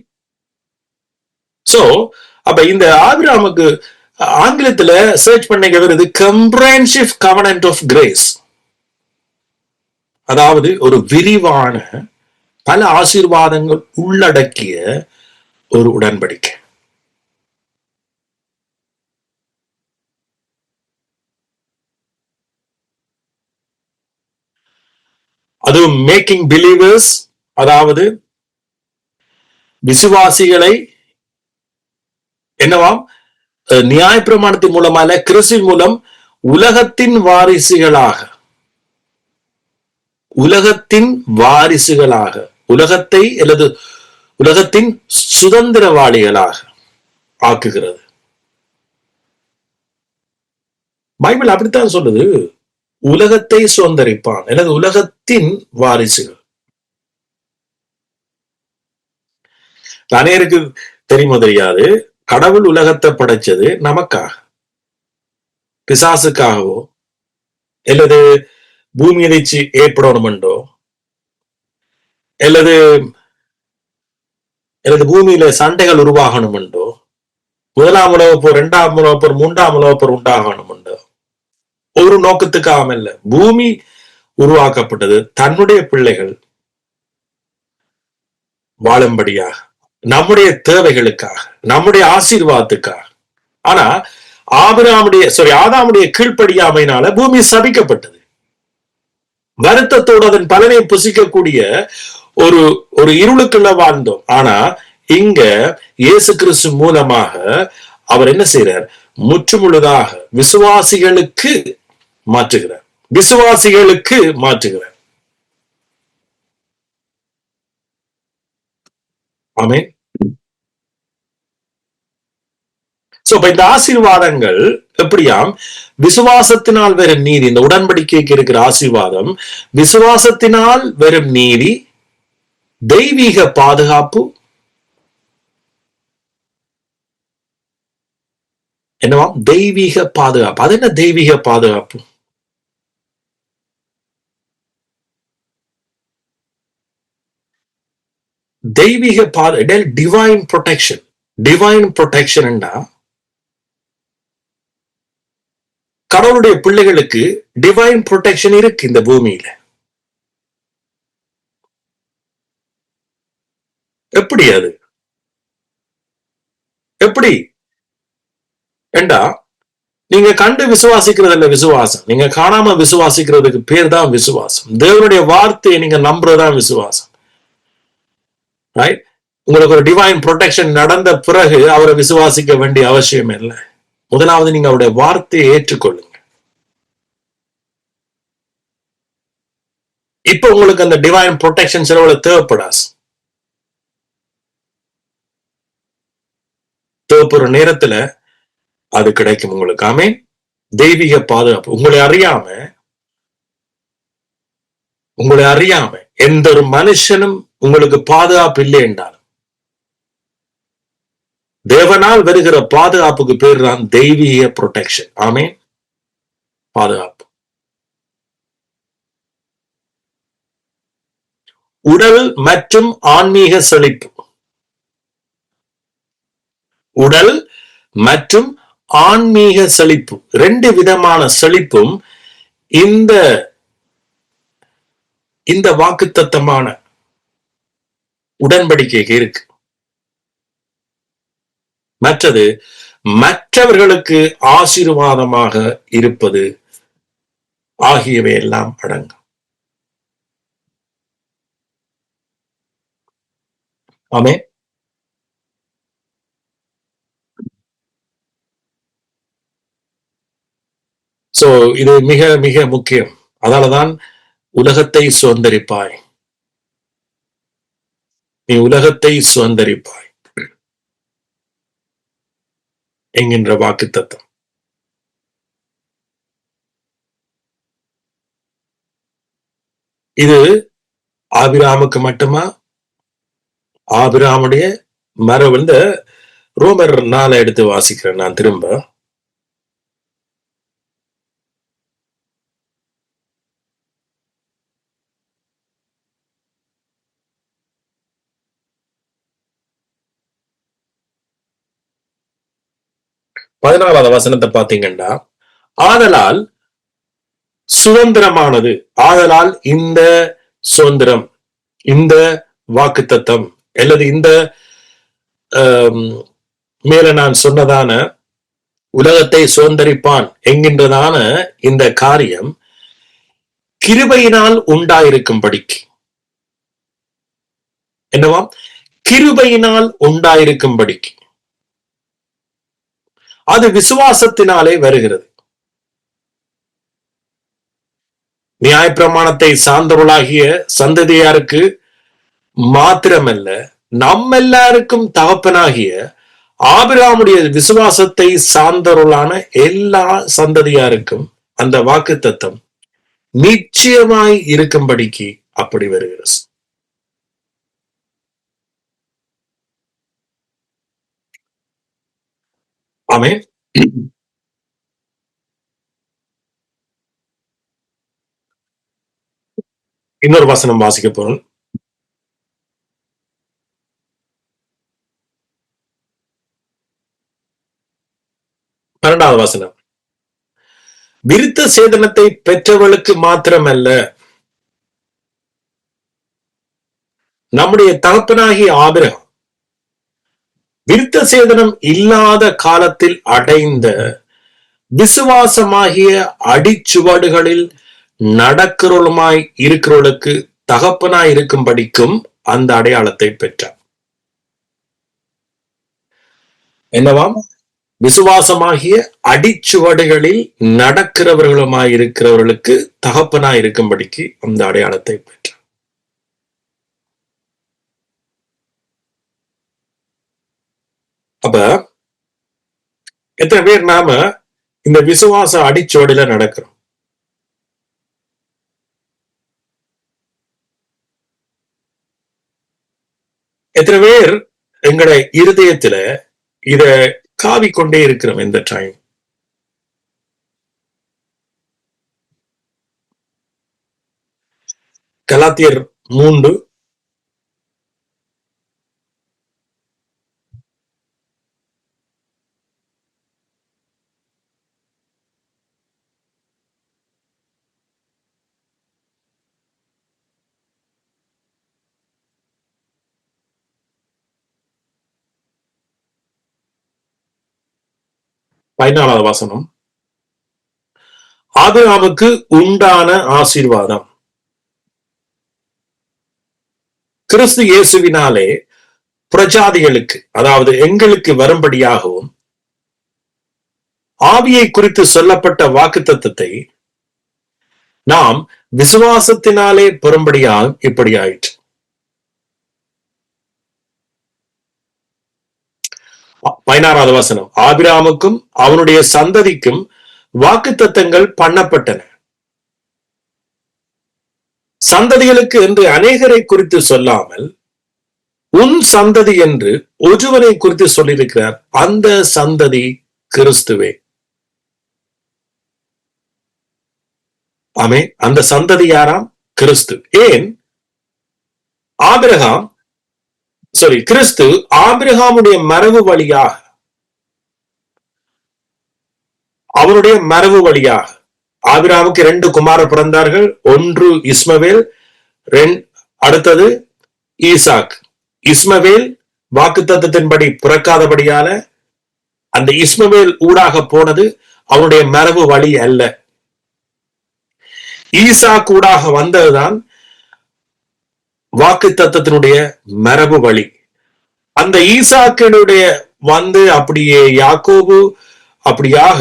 சோ அப்ப இந்த ஆபிரகாமுக்கு ஆங்கிலத்துல சர்ச் பண்ண வருது கம்ப்ரஹென்சிவ் கவனன்ட் ஆஃப் கிரேஸ், அதாவது ஒரு விரிவான பல ஆசீர்வாதங்கள் உள்ளடக்கிய ஒரு உடன்படிக்கை. அதுவும் மேக்கிங் பிலீவர்ஸ், அதாவது விசுவாசிகளை என்னவாம் நியாயப்பிரமாணத்தின் மூலமாக கிறிஸ்துவின் மூலம் உலகத்தின் வாரிசுகளாக, உலகத்தின் வாரிசுகளாக, உலகத்தை அல்லது உலகத்தின் சுதந்திரவாளிகளாக ஆக்குகிறது. பைபிள் அப்படித்தான் சொல்லுது, உலகத்தை சுதந்திரிப்பான் அல்லது உலகத்தின் வாரிசுகள். அநேருக்கு தெரியுமோ தெரியாது, கடவுள் உலகத்தை படைச்சது நமக்காக, பிசாசுக்காகவோ அல்லது பூமி அதிர்ச்சி ஏற்படணுமெண்டோ அல்லது பூமியில சண்டைகள் உருவாகணுமெண்டோ, முதலாம் உலகப் போர், இரண்டாம் உலகப் போர், மூன்றாம் உலகப் போர் உண்டாகணுமெண்டோ ஒரு நோக்கத்துக்காக அல்ல. பூமி உருவாக்கப்பட்டது தன்னுடைய பிள்ளைகள் வாழும்படியாக, நம்முடைய தேவைகளுக்காக, நம்முடைய ஆசீர்வாதத்துக்காக. ஆனா ஆதாமுடைய கீழ்ப்படியாமையினால பூமி சபிக்கப்பட்டது. வருத்தத்தோடு அதன் பலனை புசிக்கக்கூடிய ஒரு இருளுக்குள்ள வாழ்ந்தோம். ஆனா இங்க இயேசு கிறிஸ்து மூலமாக அவர் என்ன செய்யறார்? முற்றுமுழுதாக விசுவாசிகளுக்கு மாற்றுகிறார், விசுவாசிகளுக்கு மாற்றுகிறார். ஆமென். சோ இந்த ஆசீர்வாதங்கள் எப்படியாம்? விசுவாசத்தினால் வரும் நீதி. இந்த உடன்படிக்கைக்கு இருக்கிற ஆசீர்வாதம் விசுவாசத்தினால் வரும் நீதி, தெய்வீக பாதுகாப்பு, என்னவாம்? தெய்வீக பாதுகாப்பு. அது என்ன தெய்வீக பாதுகாப்பு? தெய்வீக டிவைன் ப்ரொடெக்ஷன். டிவைன் ப்ரொடெக்ஷன் கடவுளுடைய பிள்ளைகளுக்கு டிவைன் ப்ரொடெக்ஷன் இருக்கு இந்த பூமியில. எப்படி அது? எப்படி ஏண்டா நீங்க கண்டு விசுவாசிக்கிறது இல்ல விசுவாசம், நீங்க காணாம விசுவாசிக்கிறதுக்கு பேர் தான் விசுவாசம். தேவனுடைய வார்த்தையை நீங்க நம்புறதுதான் விசுவாசம். ரைட்? உங்களுக்கு ஒரு டிவைன் ப்ரொடெக்ஷன் நடந்த பிறகு அவரை விசுவாசிக்க வேண்டிய அவசியம் இல்லை. முதலாவது நீங்க அவருடைய வார்த்தையை ஏற்றுக்கொள்ளுங்க. இப்ப உங்களுக்கு அந்த டிவைன் ப்ரொடெக்ஷன் செலவுல தேவைப்படாது. தேவைப்படுற நேரத்துல அது கிடைக்கும் உங்களுக்கு. ஆமென். தெய்வீக பாதுகாப்பு. உங்களை அறியாம எந்த ஒரு மனுஷனும் உங்களுக்கு பாதுகாப்பு இல்லை என்றாலும் தேவனால் வருகிற பாதுகாப்புக்கு பேர் தான் தெய்வீக ப்ரொடெக்ஷன். ஆமென். பாதுகாப்பு. உடல் மற்றும் ஆன்மீக செழிப்பு. உடல் மற்றும் ஆன்மீக செழிப்பு, ரெண்டு விதமான செழிப்பும் இந்த வாக்குத்தத்தமான உடன்படிக்கைக்கு இருக்கு. மற்றது மற்றவர்களுக்கு ஆசீர்வாதமாக இருப்பது ஆகியவை எல்லாம் அடங்கும். ஆமே. சோ இது மிக மிக முக்கியம். அதனாலதான் உலகத்தை சுதந்தரிப்பாய், நீ உலகத்தை சுதந்தரிப்பாய் என்கின்ற வாக்குத்தத்தம். இது ஆபிரகாமுக்கு மட்டுமா? ஆபிரகாமுடைய மரபு. இந்த ரோமர் 4 எடுத்து வாசிக்கிறேன் நான் திரும்ப. பதினாலாவது வசனத்தை பாத்தீங்கன்னா, ஆதலால் சுதந்திரமானது, ஆதலால் இந்த சுதந்திரம், இந்த வாக்குத்தத்தம் அல்லது இந்த மேல நான் சொன்னதான உலகத்தை சுதந்தரிப்பான் என்கின்றதான இந்த காரியம் கிருபையினால் உண்டாயிருக்கும்படிக்கு. என்னவாம்? கிருபையினால் உண்டாயிருக்கும்படிக்கு. அது விசுவாசத்தினாலே வருகிறது. நியாயப்பிரமாணத்தை சார்ந்தவர்களாகிய சந்ததியாருக்கு மாத்திரமல்ல, நம்ம எல்லாருக்கும் தகப்பனாகிய ஆபிரகாமுடைய விசுவாசத்தை சார்ந்தவர்களான எல்லா சந்ததியாருக்கும் அந்த வாக்குத்தத்தம் நிச்சயமாய் இருக்கும்படிக்கு அப்படி வருகிறது. ஆமென். இன்னொரு வசனம் வாசிக்க போறோம். 12வது வசனம். விருத்த சேதனத்தை பெற்றவளுக்கு மாத்திரமல்ல, நம்முடைய தகப்பனாகிய ஆபிரகாம் விருத்த சேதனம் இல்லாத காலத்தில் அடைந்த விசுவாசமாகிய அடிச்சுவடுகளில் நடக்கிறவளுமாய் இருக்கிறவளுக்கு தகப்பனாய் இருக்கும்படிக்கும் அந்த அடையாளத்தை பெற்றார். என்னவாம்? விசுவாசமாகிய அடிச்சுவடுகளில் நடக்கிறவர்களுமாய் இருக்கிறவர்களுக்கு தகப்பனாய் இருக்கும்படிக்கு அந்த அடையாளத்தை பெற்றார். அப்ப எத்தனை பேர் நாம இந்த விசுவாச அடிச்சுவடில நடக்கிறோம்? எத்தனை பேர் எங்களுடைய இருதயத்துல இத காவிக்கொண்டே இருக்கிறோம் இந்த டைம்? கலாத்தியர் 3 14வது வசனம். ஆபிரகாமுக்கு உண்டான ஆசீர்வாதம் கிறிஸ்து இயேசுவினாலே பிரஜாதிகளுக்கு, அதாவது எங்களுக்கு வரும்படியாகவும் ஆவியை குறித்து சொல்லப்பட்ட வாக்குத்தத்தத்தை நாம் விசுவாசத்தினாலே பெறும்படியாக இப்படி ஆயிற்று. 16வது வசனம். ஆபிரகாமுக்கும் அவனுடைய சந்ததிக்கும் வாக்குத்தத்தங்கள் பண்ணப்பட்டன. சந்ததிகளுக்கு என்று அநேகரை குறித்து சொல்லாமல் உன் சந்ததி என்று ஒருவனை குறித்து சொல்லியிருக்கிறார். அந்த சந்ததி கிறிஸ்துவே. ஆமே. அந்த சந்ததி யாராம்? கிறிஸ்து. ஏன்? கிறிஸ்து ஆபிரகாமுடைய மரபு வழியாக, அவருடைய மரபு வழியாக ஆபிரகாமுக்கு 2 குமாரர் பிறந்தார்கள். ஒன்று இஸ்மவேல், அடுத்தது ஈசாக். இஸ்மவேல் வாக்குத்தத்தத்தின்படி பிறக்காதபடியால அந்த இஸ்மவேல் ஊடாக போனது அவனுடைய மரபு வழி அல்ல. ஈசாக்கு ஊடாக வந்ததுதான் வாக்கு தத்தத்தினுடைய மரபு வழி. அந்த ஈசாக்கினுடைய வந்து அப்படியே யாக்கோபு அப்படியாக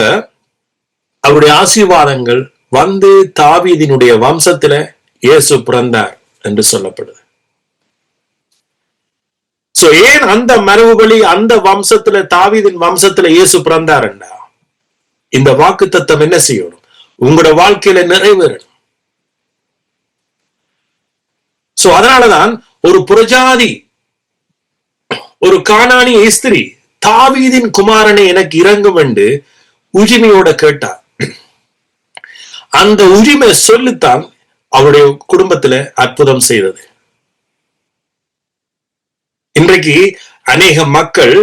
அவருடைய ஆசீர்வாதங்கள் வந்து தாவீதினுடைய வம்சத்துல இயேசு பிறந்தார் என்று சொல்லப்படுது. சோ ஏன் அந்த மரபு வழி, அந்த வம்சத்துல, தாவீதின் வம்சத்துல இயேசு பிறந்தாருன்னா, இந்த வாக்கு தத்தம் என்ன செய்யணும்? உங்களோட வாழ்க்கையில நிறைவேறணும். சோ அதனாலதான் ஒரு புரஜாதி, ஒரு கானானிய ஸ்திரீ தாவீதின் குமாரனை எனக்கு இறங்கும் என்று உரிமையோட கேட்டார். அந்த உரிமை சொல்லித்தான் அவருடைய குடும்பத்துல அற்புதம் செய்தது. இன்றைக்கு அநேக மக்கள்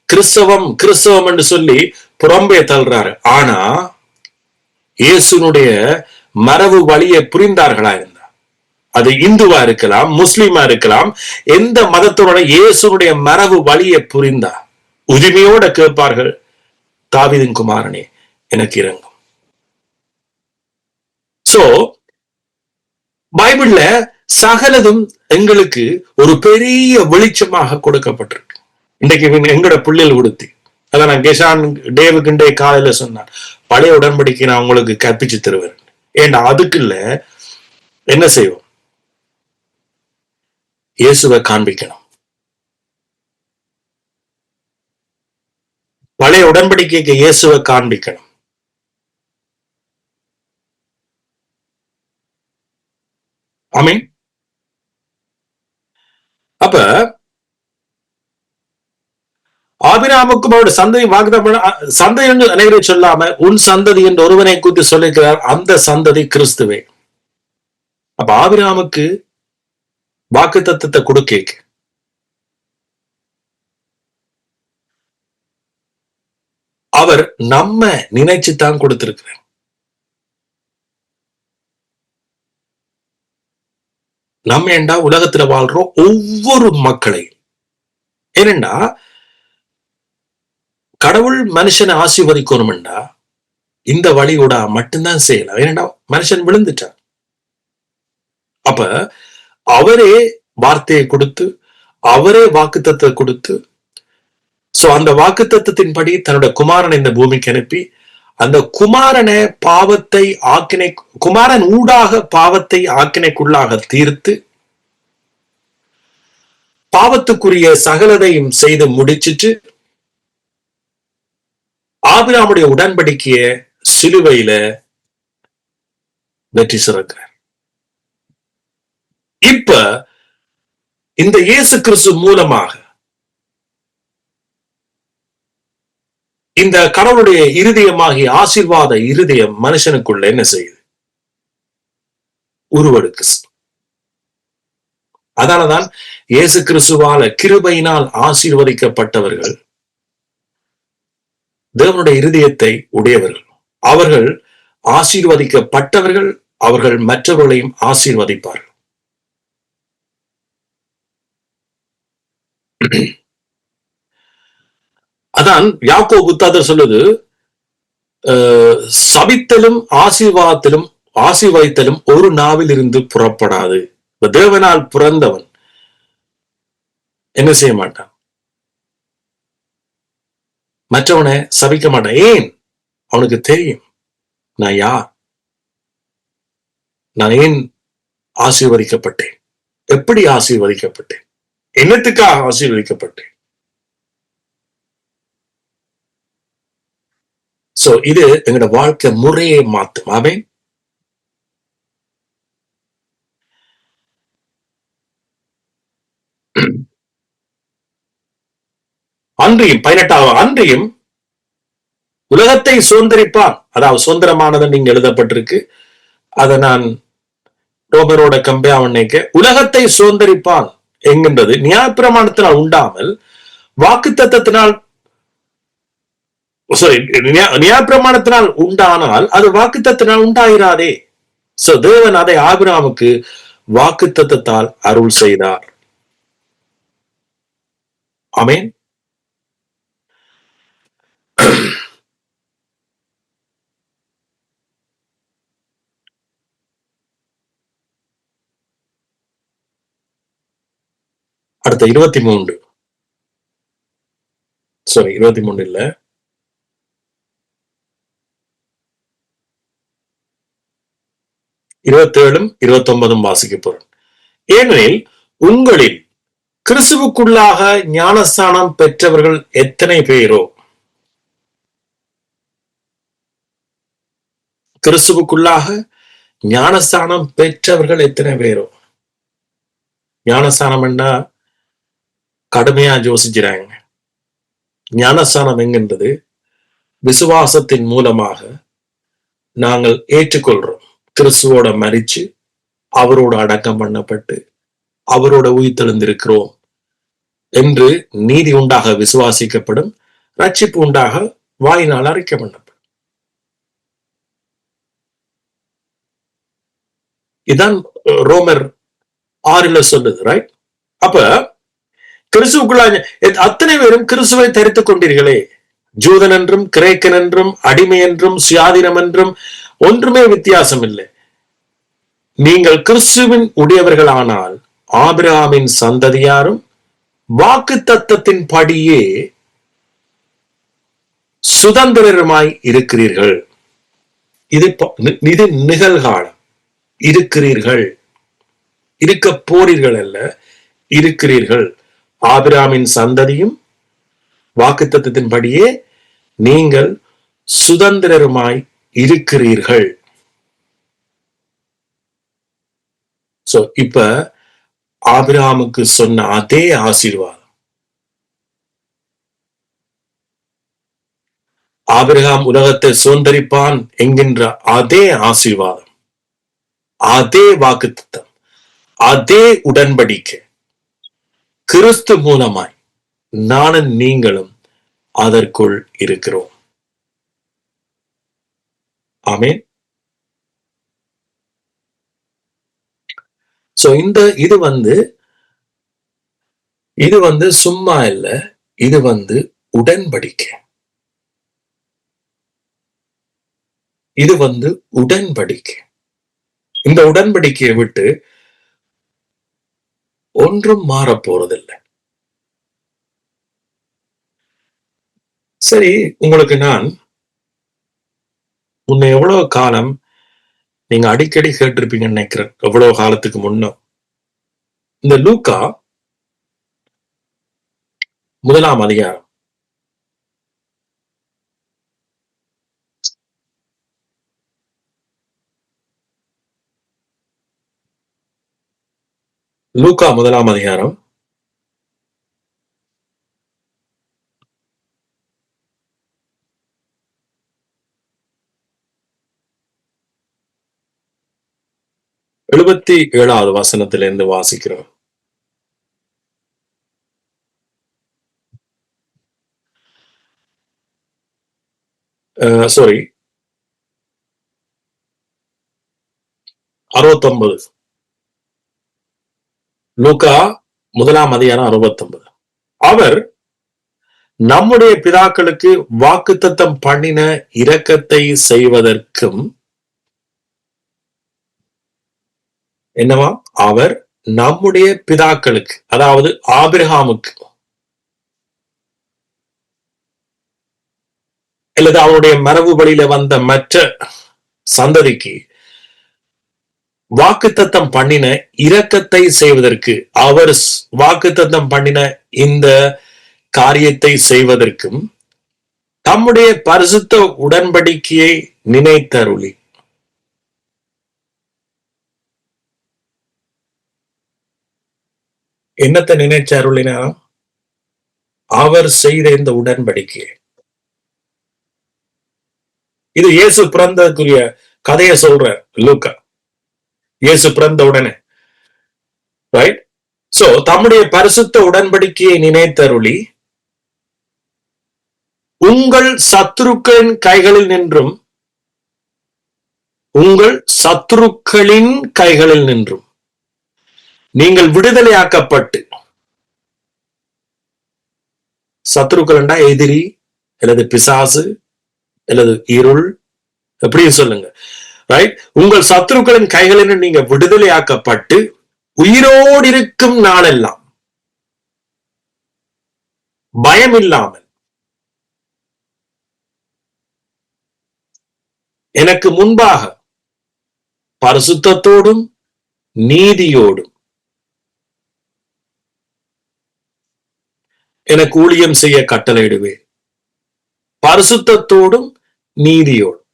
கிறிஸ்தவம் கிறிஸ்தவம் என்று சொல்லி புறம்பே தள்ளுறாரு. ஆனா இயேசுனுடைய மரபு வழியை புரிந்தார்களா இருந்தா, அது இந்துவா இருக்கலாம், முஸ்லிமா இருக்கலாம், எந்த மதத்தோட இயேசுனுடைய மரபு வழியை புரிந்தா உரிமையோட கேட்பார்கள், தாவீதின் குமாரனே எனக்கு இறங்கும். சோ பைபிள்ல சகலதும் எங்களுக்கு ஒரு பெரிய வெளிச்சமாக கொடுக்கப்பட்டிருக்கு. இன்றைக்கு எங்களோட பிள்ளைகள் கொடுத்து, அதான் நான் கெஷான் டேவுக்கு காலையில சொன்னான், பழைய உடன்படிக்கை நான் உங்களுக்கு கற்பிச்சு தருவேன். ஏன்னா அதுக்கு இல்ல என்ன செய்வோம், இயேசுவை காண்பிக்கணும். பழைய உடன்படிக்கைக்கு இயேசுவை காண்பிக்கணும். ஆமீன். அப்ப ஆபிரகாமுக்கும் அவருடைய சந்ததி வாக்குத்தத்தம், சந்ததி என்று அனைவரை சொல்லாம உன் சந்ததி என்று ஒருவனை குறித்து சொல்லிக்கிறார். அந்த சந்ததி கிறிஸ்துவே. அப்ப ஆபிரகாமுக்கு வாக்குத்தத்தத்தை கொடுக்க அவர் நம்ம நினைச்சுதான் கொடுத்திருக்கிறார். நம்ம ஏண்டா உலகத்துல வாழ்றோம் ஒவ்வொரு மக்களையும். ஏனெண்டா கடவுள் மனுஷனை ஆசீர்வதிக்கணும்டா இந்த வழியோட மட்டும்தான் செய்யலாம். ஏனெண்டா மனுஷன் விழுந்துட்டான். அப்ப அவரே வார்த்தையை கொடுத்து, அவரே வாக்குத்தத்தத்தை கொடுத்து, சோ அந்த வாக்குத்தத்தத்தின்படி தன்னுடைய குமாரனை இந்த பூமிக்கு அனுப்பி, அந்த குமாரனை பாவத்தை ஆக்கினை, குமாரன் ஊடாக பாவத்தை ஆக்கினைக்குள்ளாக தீர்த்து பாவத்துக்குரிய சகலதையும் செய்து முடிச்சிட்டு ஆபிரகாமுடைய உடன்படிக்கைய சிலுவையில வெற்றி சிறக்கிறார். இப்ப இந்த இயேசு கிறிஸ்து மூலமாக இந்த கடவுளுடைய இருதயமாகிய ஆசீர்வாத இருதயம் மனுஷனுக்குள்ள என்ன செய்யுது? உருவெடுக்கு. அதனாலதான் இயேசு கிறிஸ்துவால கிருபையினால் ஆசீர்வதிக்கப்பட்டவர்கள் தேவனுடைய இருதயத்தை உடையவர்கள். அவர்கள் ஆசீர்வதிக்கப்பட்டவர்கள், அவர்கள் மற்றவர்களையும் ஆசீர்வதிப்பார்கள். அதான் யாக்கோபு புத்தகத்தில் சொல்லுது, சபித்தலும் ஆசீர்வாதத்திலும் ஆசீர்வதித்தலும் ஒரு நாவில் இருந்து புறப்படாது. தேவனால் பிறந்தவன் என்ன செய்ய மாட்டான்? மற்றவனை சபிக்க மாட்டான். ஏன்? அவனுக்கு தெரியும் நான் யார், நான் ஏன் ஆசீர்வதிக்கப்பட்டேன், எப்படி ஆசீர்வதிக்கப்பட்டேன், என்னத்துக்காக ஆசீர்வதிக்கப்பட்டேன். சோ இது எங்களோட வாழ்க்கை முறையை மாத்தும். ஆமென். அன்றியும் 18வது அன்றியும் உலகத்தை சுதந்திரிப்பான், அதாவது சுதந்திரமானது நீங்க எழுதப்பட்டிருக்கு. அதை நான் ரோபரோட கம்பேவன்னைக்கு உலகத்தை சுதந்திரிப்பான் என்கின்றது நியாயப்பிரமாணத்தினால் உண்டாமல் வாக்குத்தத்தத்தினால், சாரி, நியாயப்பிரமாணத்தினால் உண்டானால் அது வாக்குத்தத்தினால் உண்டாயிராதே. சோ தேவன் அதை ஆபிரகாமுக்கு வாக்குத்தத்தத்தால் அருள் செய்தார். ஆமென். அடுத்த 23 இல்ல, 27 29 வாசிக்க போறேன். ஏனெனில் உங்களில் கிறிஸ்துவுக்குள்ளாக ஞானஸ்தானம் பெற்றவர்கள் எத்தனை பேரோ, கிறிஸ்துவுக்குள்ளாக ஞானஸ்தானம் பெற்றவர்கள் எத்தனை பேரோ. ஞானஸ்தானம் என்ன கடுமையா யோசிக்கிறாங்க. ஞானஸ்தானம் என்கின்றது விசுவாசத்தின் மூலமாக நாங்கள் ஏற்றுக்கொள்றோம். கிறிஸ்துவோட மரிச்சு அவரோட அடக்கம் பண்ணப்பட்டு அவரோட உயிர்த்தெழுந்திருக்கிறோம் என்று நீதி உண்டாக விசுவாசிக்கப்படும், ரட்சிப்பு உண்டாக வாயினால் அறிக்கை பண்ணப்படும். இதான் ரோமர் 6 சொல்லுது, ரைட்? அப்ப கிறிஸ்துவுக்குள்ள அத்தனை பேரும் கிறிஸ்துவை தரித்துக் கொண்டீர்களே. ஜூதன் என்றும் கிரேக்கன் என்றும் அடிமை என்றும் சுயாதீனம் என்றும் ஒன்றுமே வித்தியாசம் இல்லை. நீங்கள் கிறிஸ்துவின் உடையவர்களானால் ஆபிரகாமின் சந்ததியாரும் வாக்கு தத்தத்தின் படியே சுதந்திரமாய் இருக்கிறீர்கள். இது நிகழ்காலம். இருக்கிறீர்கள், இருக்க போறீர்கள் அல்ல, இருக்கிறீர்கள். ஆபிரகாமின் சந்ததியும் வாக்குத்தத்தத்தின் படியே நீங்கள் சுதந்திரமாய் இருக்கிறீர்கள். சோ இப்ப ஆபிரகாமுக்கு சொன்ன அதே ஆசீர்வாதம், ஆபிரகாம் உலகத்தை சுதந்தரிப்பான் என்கின்ற அதே ஆசீர்வாதம், அதே வாக்குத்தத்தம், அதே உடன்படிக்கை கிறிஸ்து மூலமாய் நானும் நீங்களும் அதற்குள் இருக்கிறோம். ஆமென். சோ இது வந்து சும்மா இல்ல, இது உடன்படிக்கை. இது உடன்படிக்கை. இந்த உடன்படிக்கையை விட்டு ஒன்றும் மாற போறதில்லை. சரி, உங்களுக்கு நான் முன்ன எவ்வளவு காலம் நீங்க அடிக்கடி கேட்டிருப்பீங்கன்னு நினைக்கிறேன். எவ்வளவு காலத்துக்கு முன்ன இந்த லூக்கா 1 அதிகாரம், லூக்கா 1 அதிகாரம் 77வது வசனத்திலிருந்து வாசிக்கிறோம். சாரி, 69. லூக்கா 1 அதிகாரம் 69. அவர் நம்முடைய பிதாக்களுக்கு வாக்குத்தத்தம் பண்ணின இரக்கத்தை செய்வதற்கும், என்னவா, அவர் நம்முடைய பிதாக்களுக்கு, அதாவது ஆபிரகாமுக்கு அல்லது அவருடைய மரபு வழியில வந்த மற்ற சந்ததிக்கு வாக்குத்தத்தம் பண்ணின இரக்கத்தை செய்வதற்கு, அவர் வாக்குத்தத்தம் பண்ணின இந்த காரியத்தை செய்வதற்கும் தம்முடைய பரிசுத்த உடன்படிக்கையை நினைத்தருளி. என்னத்தை நினைச்சருளினா? அவர் செய்த இந்த உடன்படிக்கையை. இது இயேசு பிறந்ததுக்குரிய கதையை சொல்ற லூக்கா. இயேசு பிறந்த உடனே, ரைட்? சோ தம்முடைய பரிசுத்த உடன்படிக்கையை நினைத்தருளி, உங்கள் சத்துருக்களின் கைகளில் நின்றும், உங்கள் சத்துருக்களின் கைகளில் நின்றும் நீங்கள் விடுதலையாக்கப்பட்டு, சத்துருக்கள் என்றா எதிரி, அல்லது பிசாசு அல்லது இருள், எப்படியும் சொல்லுங்க, ரைட்? உங்கள் சத்துருக்களின் கைகளில் நீங்க விடுதலையாக்கப்பட்டு உயிரோடு இருக்கும் நாளெல்லாம் பயம் இல்லாமல் எனக்கு முன்பாக பரிசுத்தத்தோடும் நீதியோடும் எனக்கு ஊழியம் செய்ய கட்டளையிடுவேன். பரிசுத்தத்தோடும் நீதியோடும்.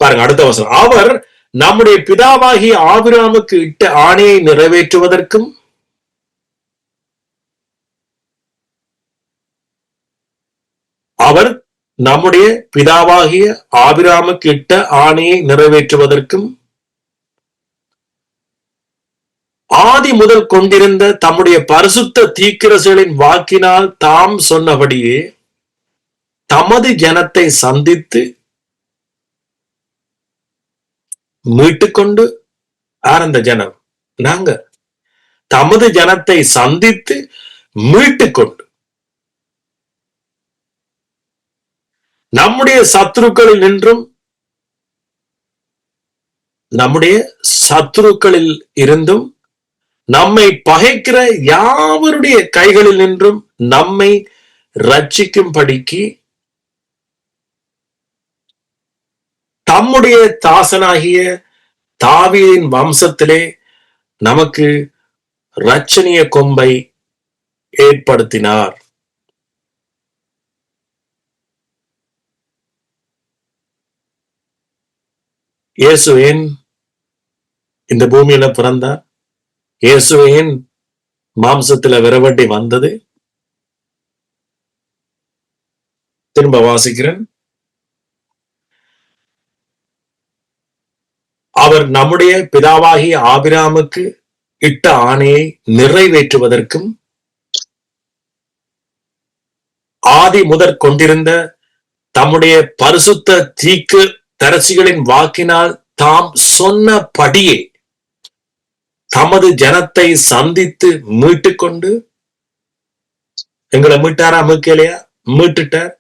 பாருங்க அடுத்த வசனம். அவர் நம்முடைய பிதாவாகிய ஆபிரகாமுக்கு இட்ட ஆணையை நிறைவேற்றுவதற்கும் அவர் நம்முடைய பிதாவாகிய ஆபிரகாமுக்கு இட்ட ஆணையை நிறைவேற்றுவதற்கும் ஆதி முதல் கொண்டிருந்த தம்முடைய பரிசுத்த தீர்க்கதரிசிகளின் வாக்கினால் தாம் சொன்னபடியே தமது ஜனத்தை சந்தித்து மீட்டுக்கொண்டு, ஆனந்த ஜனம் நாங்க, தமது ஜனத்தை சந்தித்து மீட்டுக்கொண்டு நம்முடைய சத்துருக்களில் நின்றும் நம்முடைய சத்துருக்களில் இருந்தும் நம்மை பகைக்கிற யாவருடைய கைகளில் நின்றும் நம்மை ரட்சிக்கும்படிக்கு தம்முடைய தாசனாகிய தாவீதின் வம்சத்திலே நமக்கு இரட்சணிய கொம்பை ஏற்படுத்தினார். இயேசு ஏன் இந்த பூமியில பிறந்தார்? இயேசு ஏன் மாம்சத்துல விரவண்டி வந்தது? திரும்ப வாசிக்கிறேன். அவர் நம்முடைய பிதாவாகிய ஆபிரகாமுக்கு இட்ட ஆணையை நிறைவேற்றுவதற்கும் ஆதி முதற் கொண்டிருந்த தம்முடைய பரிசுத்த தீர்க்கதரிசிகளின் வாக்கினால் தாம் சொன்னபடியே தமது ஜனத்தை சந்தித்து மீட்டுக்கொண்டு, எங்களை மீட்டாரா மீட்கலையா? மீட்டுட்டார்.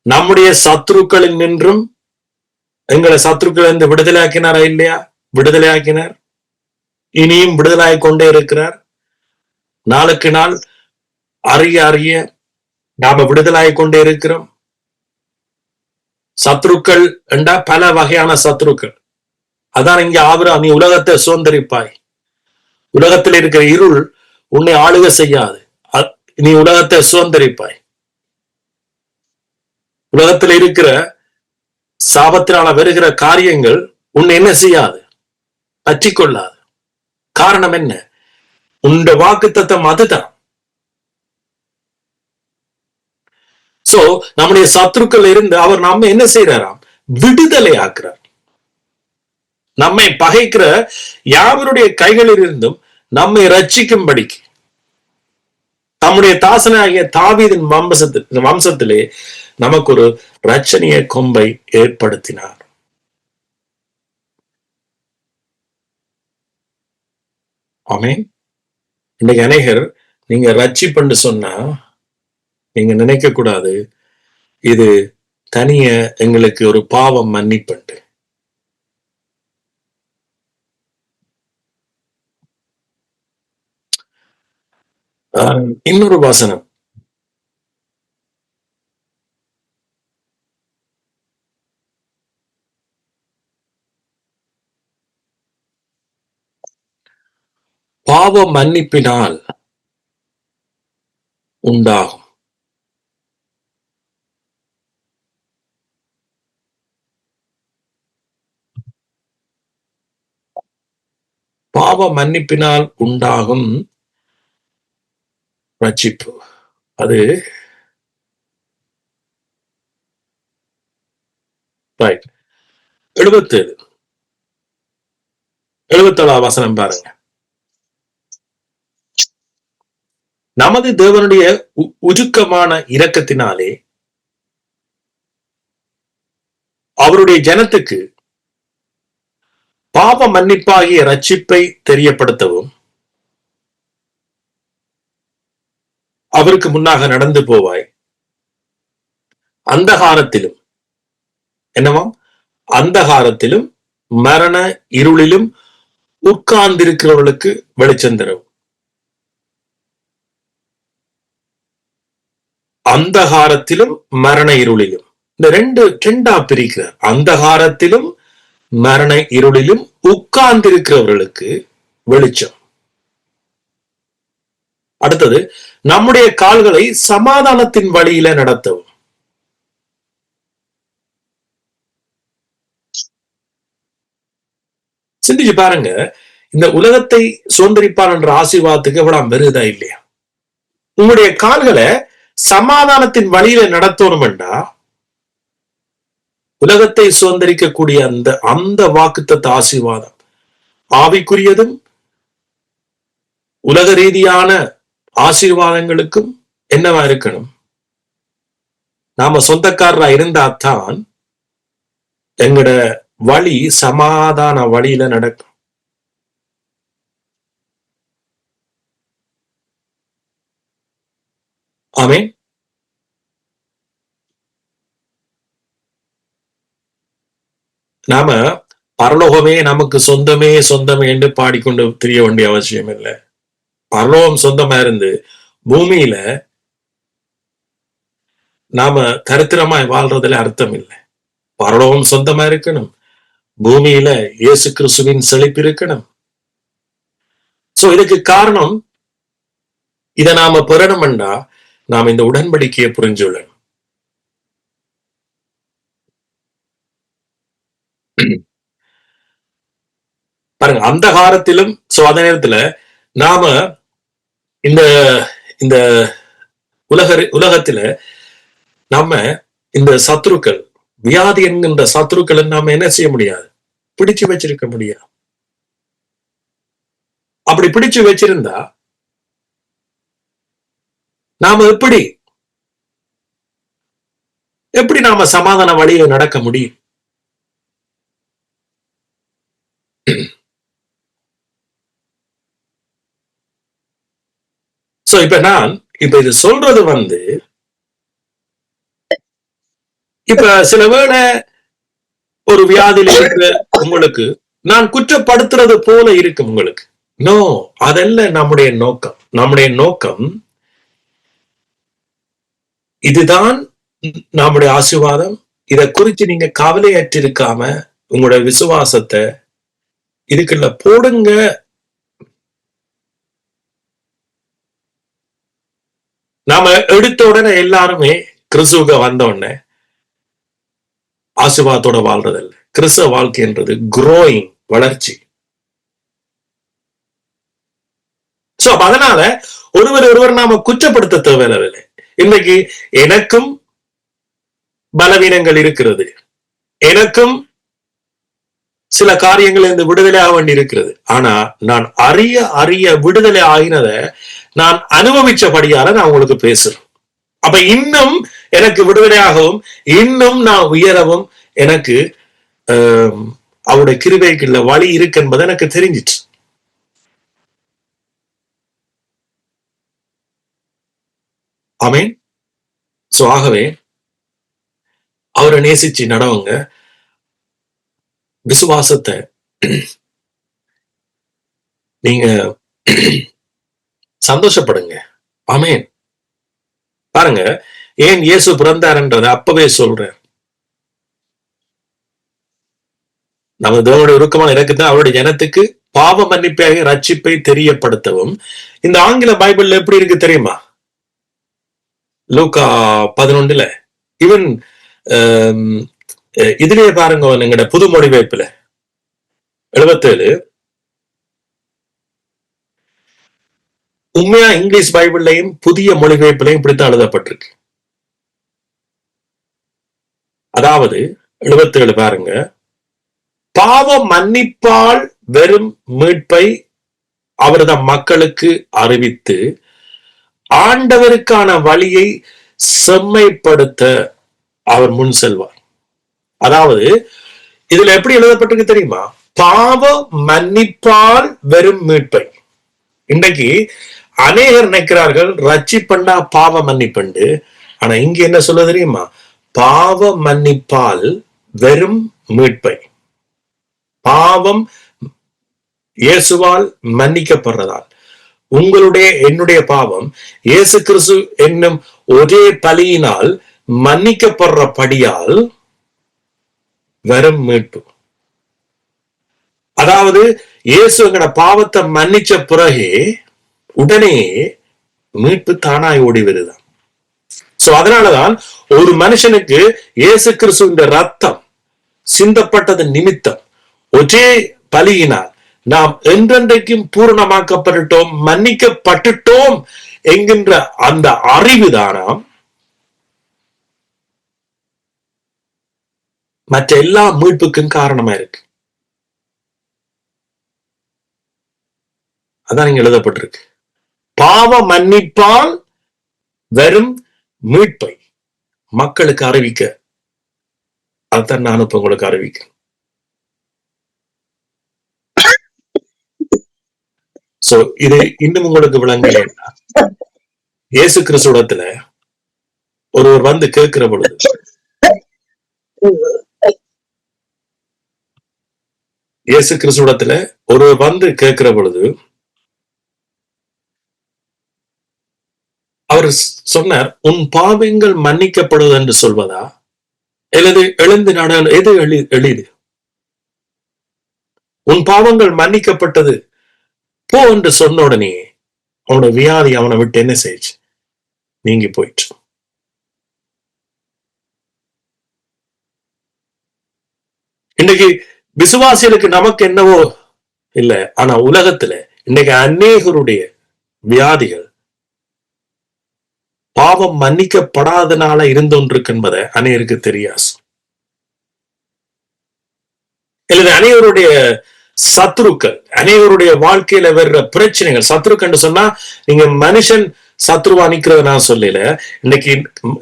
நம்முடைய சத்துருக்களில் நின்றும் எங்களை சத்துருக்கள் இருந்து விடுதலையாக்கினாரா இல்லையா? விடுதலையாக்கினார். இனியும் விடுதலாய் கொண்டே இருக்கிறார். நாளுக்கு நாள் அறிய அறிய நாம விடுதலாய் கொண்டே இருக்கிறோம். சத்ருக்கள் என்றா பல வகையான சத்ருக்கள். அதான் இங்க ஆபிரகாம், நீ உலகத்தை சுதந்திரிப்பாய், உலகத்தில் இருக்கிற இருள் உன்னை ஆளுகை செய்யாது, நீ உலகத்தை சுதந்திரிப்பாய். உலகத்தில் இருக்கிற சாபத்தினால வருகிற காரியங்கள் உன்னை என்ன செய்யாது, பற்றி கொள்ளாது. காரணம் என்ன? உண்ட வாக்குத்தத்தம் அதுதான். சோ நம்முடைய சத்துருக்கள் இருந்து அவர் நம்ம என்ன செய்யறாராம்? விடுதலை ஆக்குறார். நம்மை பகைக்கிற யாவருடைய கைகளில் இருந்தும் நம்மை ரட்சிக்கும்படிக்கு நம்முடைய தாசனாகிய தாவீதின் வம்சத்திலே நமக்கு ஒரு இரட்சணிய கொம்பை ஏற்படுத்தினார். ஆமென். இன்னைக்கு அநேகர் நீங்க ரட்சிப்புன்னு சொன்னா நீங்க நினைக்க கூடாது இது தனிய எங்களுக்கு ஒரு பாவம் மன்னிப்புண்டு. இன்னொரு வசனம், பாவ மன்னிப்பினால் உண்டாகும். பாவ மன்னிப்பினால் உண்டாகும் ரட்சிப்பு. அது 77 வசனம் பாருங்க. நமது தேவனுடைய உருக்கமான இரக்கத்தினாலே அவருடைய ஜனத்துக்கு பாவ மன்னிப்பாகிய ரட்சிப்பை தெரியப்படுத்தவும் அவருக்கு முன்னாக நடந்து போவாய். அந்தகாரத்திலும் என்னவாம்? அந்தகாரத்திலும் மரண இருளிலும் உட்கார்ந்திருக்கிறவர்களுக்கு வெளிச்சம் தரும். அந்தகாரத்திலும் மரண இருளிலும், இந்த ரெண்டா பிரிக்கிறார். அந்தகாரத்திலும் மரண இருளிலும் உட்கார்ந்திருக்கிறவர்களுக்கு வெளிச்சம். அடுத்தது, நம்முடைய கால்களை சமாதானத்தின் வழியில நடத்தவும். சிந்திச்சு பாருங்க, இந்த உலகத்தை சுதந்திரிப்பான் என்ற ஆசீர்வாதத்துக்கு எவ்வளவு பெருதா இல்லையா? உங்களுடைய கால்களை சமாதானத்தின் வழியில நடத்தணும்டா உலகத்தை சுதந்திரிக்கக்கூடிய அந்த வாக்குத்தத்த ஆசீர்வாதம் ஆவிக்குரியதும் உலக ரீதியான ஆசீர்வாதங்களுக்கும் என்னவா இருக்கணும்? நாம சொந்தக்காரரா இருந்தாத்தான் எங்கட வழி சமாதான வழியில நடக்கும். ஆமென். நாம பரலோகமே நமக்கு சொந்தமே என்று பாடிக்கொண்டு தெரிய வேண்டிய அவசியம் இல்லை. பரலோகம் சொந்தமா இருந்து பூமியில நாம தரித்திரமாய் வாழ்றதுல அர்த்தம் இல்லை. பரலோகம் சொந்தமா இருக்கணும், பூமியில இயேசு கிறிஸ்துவின் செழிப்பு இருக்கணும். சோ இதுக்கு காரணம், இதை நாம பெறணும்னா நாம் இந்த உடன்படிக்கையை புரிஞ்சுள்ளணும். பாருங்க, அந்த காலத்திலும் அதே நேரத்துல நாம இந்த இந்த உலகத்துல நாம இந்த சத்துருக்கள், வியாதி என்கின்ற சத்துருக்களை நாம என்ன செய்ய முடியாது? பிடிச்சு வச்சிருக்க முடியாது. அப்படி பிடிச்சு வச்சிருந்தா நாம எப்படி நாம சமாதான வழியில நடக்க முடியும்? சோ இப்ப இது சொல்றது இப்ப சில வேளை ஒரு வியாதியில இருக்கிற உங்களுக்கு நான் குற்றப்படுத்துறது போல இருக்கு உங்களுக்கு. நோ, அதல்ல நம்முடைய நோக்கம். நம்முடைய நோக்கம் இதுதான் நம்முடைய ஆசீர்வாதம். இதை குறிச்சு நீங்க கவலையற்றிருக்காம உங்களுடைய விசுவாசத்தை இதுக்குள்ள போடுங்க. நாம எடுத்த உடனே எல்லாருமே கிறிஸ்துவுக்கு வந்த உடனே ஆசீர்வாதத்தோட வாழ்றதில்லை. கிறிஸ்தவ வாழ்க்கைன்றது குரோயிங், வளர்ச்சி. சோ அதனால ஒருவர் நாம குற்றப்படுத்த தேவையில்லை. இன்னைக்கு எனக்கும் பலவீனங்கள் இருக்கிறது, எனக்கும் சில காரியங்கள் இந்த விடுதலை ஆக வேண்டி இருக்கிறது. ஆனா நான் அறிய விடுதலை ஆகினத நான் அனுபவிச்சபடியால நான் உங்களுக்கு பேசுறேன். அப்ப இன்னும் எனக்கு விடுதலையாகவும் இன்னும் நான் உயரவும் எனக்கு அவருடைய கிருபைக்குள்ள வழி இருக்கு என்பது எனக்கு தெரிஞ்சிச்சு. ஆமென். சோ ஆகவே அவரை நேசிச்சு நடவுங்க, விசுவாசத்தை நீங்க சந்தோஷப்படுங்க. ஆமென். பாருங்க, ஏன் இயேசு பிறந்தார்ன்றதை அப்பவே சொல்றேன். நமது தேவனுடைய உருக்கமான இறக்கத்தை அவருடைய ஜனத்துக்கு பாவ மன்னிப்பாக ரட்சிப்பை தெரியப்படுத்தவும். இந்த ஆங்கில பைபிள்ல எப்படி இருக்கு தெரியுமா? லூக்கா 11 ஈவன் இதுலயே பாருங்க, எங்கட புது மொழிபெயர்ப்புல 77, உண்மையா இங்கிலீஷ் பைபிள்லையும் புதிய மொழிபெயர்ப்புலையும் இப்படித்தான் எழுதப்பட்டிருக்கு. அதாவது 77 பாருங்க, பாவ மன்னிப்பால் வெறும் மீட்பை அவரது மக்களுக்கு அறிவித்து ஆண்டவருக்கான வழியை செம்மைப்படுத்த அவர் முன் செல்வார். அதாவது இதுல எப்படி எழுதப்பட்டிருக்கு தெரியுமா? பாவ மன்னிப்பால் வெறும் மீட்பை. இன்றைக்கு அநேகர் நினைக்கிறார்கள் ரட்சிப்பண்டா பாவ மன்னிப்பண்டு. ஆனா இங்க என்ன சொல்ல தெரியுமா? பாவ மன்னிப்பால் வெறும் மீட்பை, பாவம் இயேசுவால் மன்னிக்கப்படுறதால், உங்களுடைய என்னுடைய பாவம் இயேசு கிறிஸ்து என்னும் ஒரே பலியினால் மன்னிக்கப்படுறபடியால் வெறும் மீட்பு. அதாவது இயேசு எங்கட பாவத்தை மன்னிச்ச பிறகு உடனே மீட்பு தானாய் ஓடி வருதான். சோ அதனாலதான் ஒரு மனுஷனுக்கு இயேசு கிறிஸ்துவின் ரத்தம் சிந்தப்பட்டது நிமித்தம் ஒரே பலியினால் நாம் என்றென்றைக்கும் பூரணமாக்கப்பட்டுட்டோம், மன்னிக்கப்பட்டுட்டோம் என்கின்ற அந்த அறிவுதானாம் மற்ற எல்லா மீட்புக்கும் காரணமா இருக்கு. அதான் இங்க எழுதப்பட்டிருக்கு. பாவ மன்னிப்பால் வெறும் மீட்பை மக்களுக்கு அறிவிக்க, அதுதான் நான் இப்ப உங்களுக்கு அறிவிக்கிறேன். சோ இது இன்னும் உங்களுக்கு விளங்கலைன்னா, இயேசு கிறிஸ்துவிடத்துல ஒருவர் வந்து கேட்கிற பொழுது, இயேசு கிறிஸ்துவிடத்துல ஒருவர் வந்து கேட்கிற பொழுது அவர் சொன்னார், உன் பாவங்கள் மன்னிக்கப்படுவது என்று சொல்வதா அல்லது எழுந்து நட, எது எளிது? உன் பாவங்கள் மன்னிக்கப்பட்டது போ என்று சொன்ன உடனே அவனோட வியாதி அவனை விட்டு என்ன செய்ச்சு? நீங்கி போயிட்டு. இன்னைக்கு விசுவாசிகளுக்கு நமக்கு என்னவோ இல்ல, ஆனா உலகத்துல இன்னைக்கு அநேகருடைய வியாதிகள் பாவம் மன்னிக்கப்படாதனால இருந்தொன்றிருக்கு என்பதை அநேகருக்கு தெரியாது. இல்லது அநேகருடைய சத்ருக்கள், அநேகருடைய வாழ்க்கையில வர்ற பிரச்சனைகள், சத்ருக்கன்னு சொன்னா நீங்க மனுஷன் சத்ருவா நிக்கிறத நான் சொல்லல.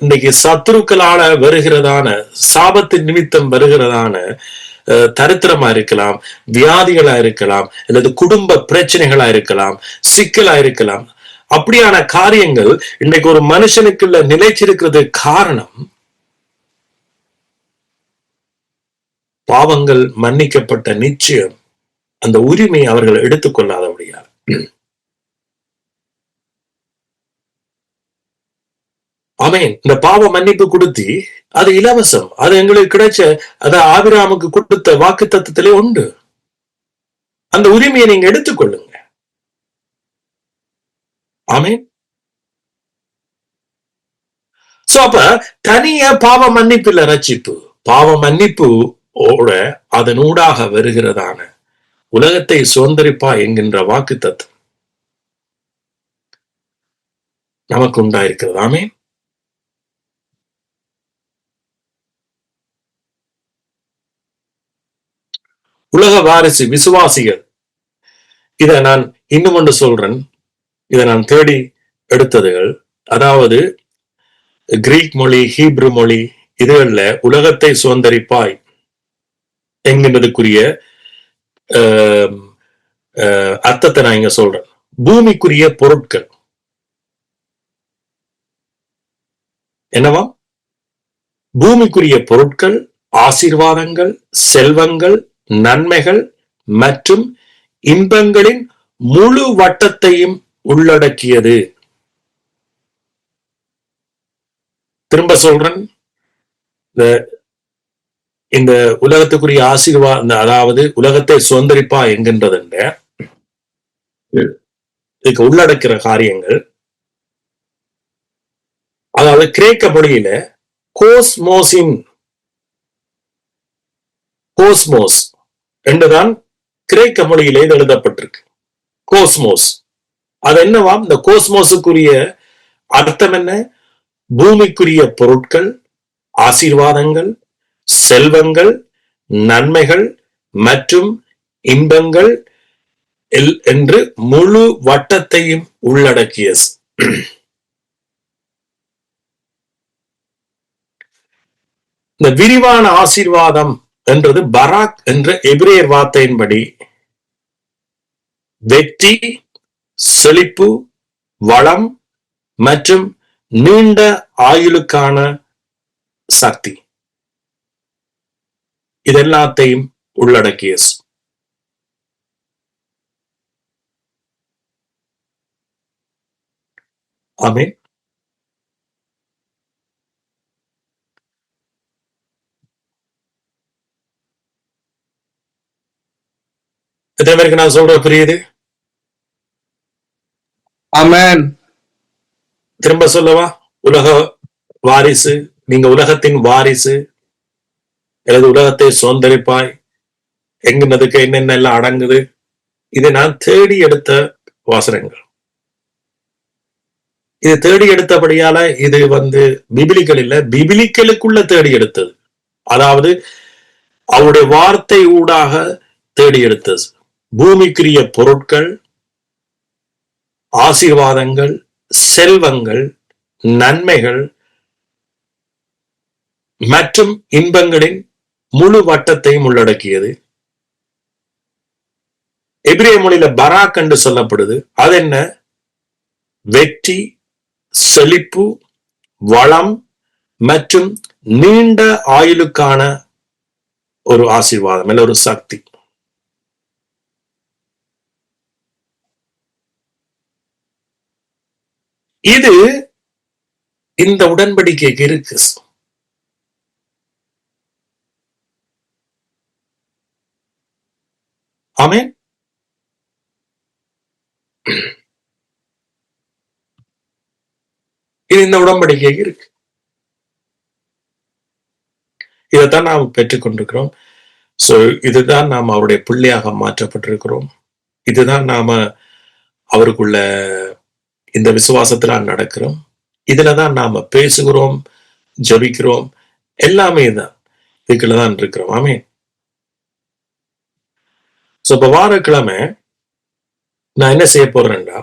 இன்னைக்கு சத்ருக்களால வருகிறதான சாபத்தின் நிமித்தம் வருகிறதான தரித்திரமா இருக்கலாம், வியாதிகளா இருக்கலாம், அல்லது குடும்ப பிரச்சனைகளா இருக்கலாம், சிக்கலா இருக்கலாம். அப்படியான காரியங்கள் இன்னைக்கு ஒரு மனுஷனுக்குள்ள நிலைச்சிருக்கிறது காரணம் பாவங்கள் மன்னிக்கப்பட்ட நிச்சயம் அந்த உரிமை அவர்கள் எடுத்துக்கொள்ளாதபடியால். ஆமென். இந்த பாவ மன்னிப்பு கொடுத்தி அது இலவசம், அது எங்களுக்கு கிடைச்ச, அது ஆபிரகாமுக்கு கொடுத்த வாக்கு தத்தத்திலே உண்டு. அந்த உரிமையை நீங்க எடுத்துக்கொள்ளுங்க. ஆமென். சோ அப்ப தனியா பாவ மன்னிப்பு இல்ல ரட்சிப்பு. பாவ மன்னிப்பு ஓட அதனூடாக வருகிறதான உலகத்தை சுதந்திரிப்பா என்கின்ற வாக்கு தத்துவம் நமக்கு உண்டாயிருக்கிறது. ஆமென். உலக வாரிசு விசுவாசிகள், இத நான் இன்னும் ஒன்று சொல்றேன், இதை நான் தேடி எடுத்ததுகள், அதாவது கிரீக் மொழி, ஹீப்ரு மொழி, இதுகள்ல உலகத்தை சுதந்திரிப்பாய் என்கின்றதுக்குரிய அர்த்தத்தை நான் இங்க சொல்றேன். பூமிக்குரிய பொருட்கள் என்னவா? பூமிக்குரிய பொருட்கள், ஆசீர்வாதங்கள், செல்வங்கள், நன்மைகள் மற்றும் இன்பங்களின் முழு வட்டத்தையும் உள்ளடக்கியது. திரும்ப சொல்றேன், இந்த உலகத்துக்குரிய ஆசீர்வாதம், அதாவது உலகத்தை சுதந்திரிப்பா என்கின்றது இதுக்கு உள்ளடக்கிற காரியங்கள், அதாவது கிரேக்க மொழியில கோஸ்மோஸ் என்றுதான் கிரேக்க மொழியிலே இது எழுதப்பட்டிருக்கு. கோஸ்மோஸ் அது என்னவா? இந்த கோஸ்மோஸுக்குரிய அர்த்தம் என்ன? பூமிக்குரிய பொருட்கள், ஆசீர்வாதங்கள், செல்வங்கள், நன்மைகள் மற்றும் இன்பங்கள் என்று முழு வட்டத்தையும் உள்ளடக்கியது. இந்த விரிவான ஆசீர்வாதம் என்றது பராக் என்ற எபிரேயர் வார்த்தையின்படி வெற்றி, செழிப்பு, வளம் மற்றும் நீண்ட ஆயுளுக்கான சக்தி. இதெல்லாத்தையும் உள்ளடக்கிய ஆமென். எத்தனை பேருக்கு நான் சொல்ற புரியுது? ஆமென். திரும்ப சொல்லவா? உலக வாரிசு, நீங்க உலகத்தின் வாரிசு, அல்லது உலகத்தை சுதந்திரிப்பாய், எங்குனதுக்கு என்னென்ன எல்லாம் அடங்குது. இதை நான் தேடி எடுத்த வாசனங்கள். இது தேடி எடுத்தபடியால இது பிபிலிக்கல் இல்ல, பிபிலிக்கலுக்குள்ள தேடி எடுத்தது. அதாவது அவருடைய வார்த்தை ஊடாக தேடி எடுத்தது. பூமிக்குரிய பொருட்கள், ஆசீர்வாதங்கள், செல்வங்கள், நன்மைகள் மற்றும் இன்பங்களின் முழு வட்டத்தையும் உள்ளடக்கியது. எபிரேய மொழியில பராக் என்று சொல்லப்படுது. அது என்ன? வெற்றி, செழிப்பு, வளம் மற்றும் நீண்ட ஆயுளுக்கான ஒரு ஆசீர்வாதம் இல்ல ஒரு சக்தி. இது இந்த உடன்படிக்கைக்கு இருக்கு. ஆமென். இது இந்த உடன்படிக்கைக்கு இருக்கு. இதைத்தான் நாம் பெற்றுக்கொண்டிருக்கிறோம். சோ இதுதான் நாம் அவருடைய பிள்ளையாக மாற்றப்பட்டிருக்கிறோம். இதுதான் நாம அவருக்குள்ள இந்த விசுவாசத்துல நடக்கிறோம். இதுலதான் நாம பேசுகிறோம், ஜபிக்கிறோம், எல்லாமே தான் இதுக்குள்ளதான் இருக்கிறோம். ஆமென். சோ இப்ப வாரக்கிழமை நான் என்ன செய்ய போறேன்டா,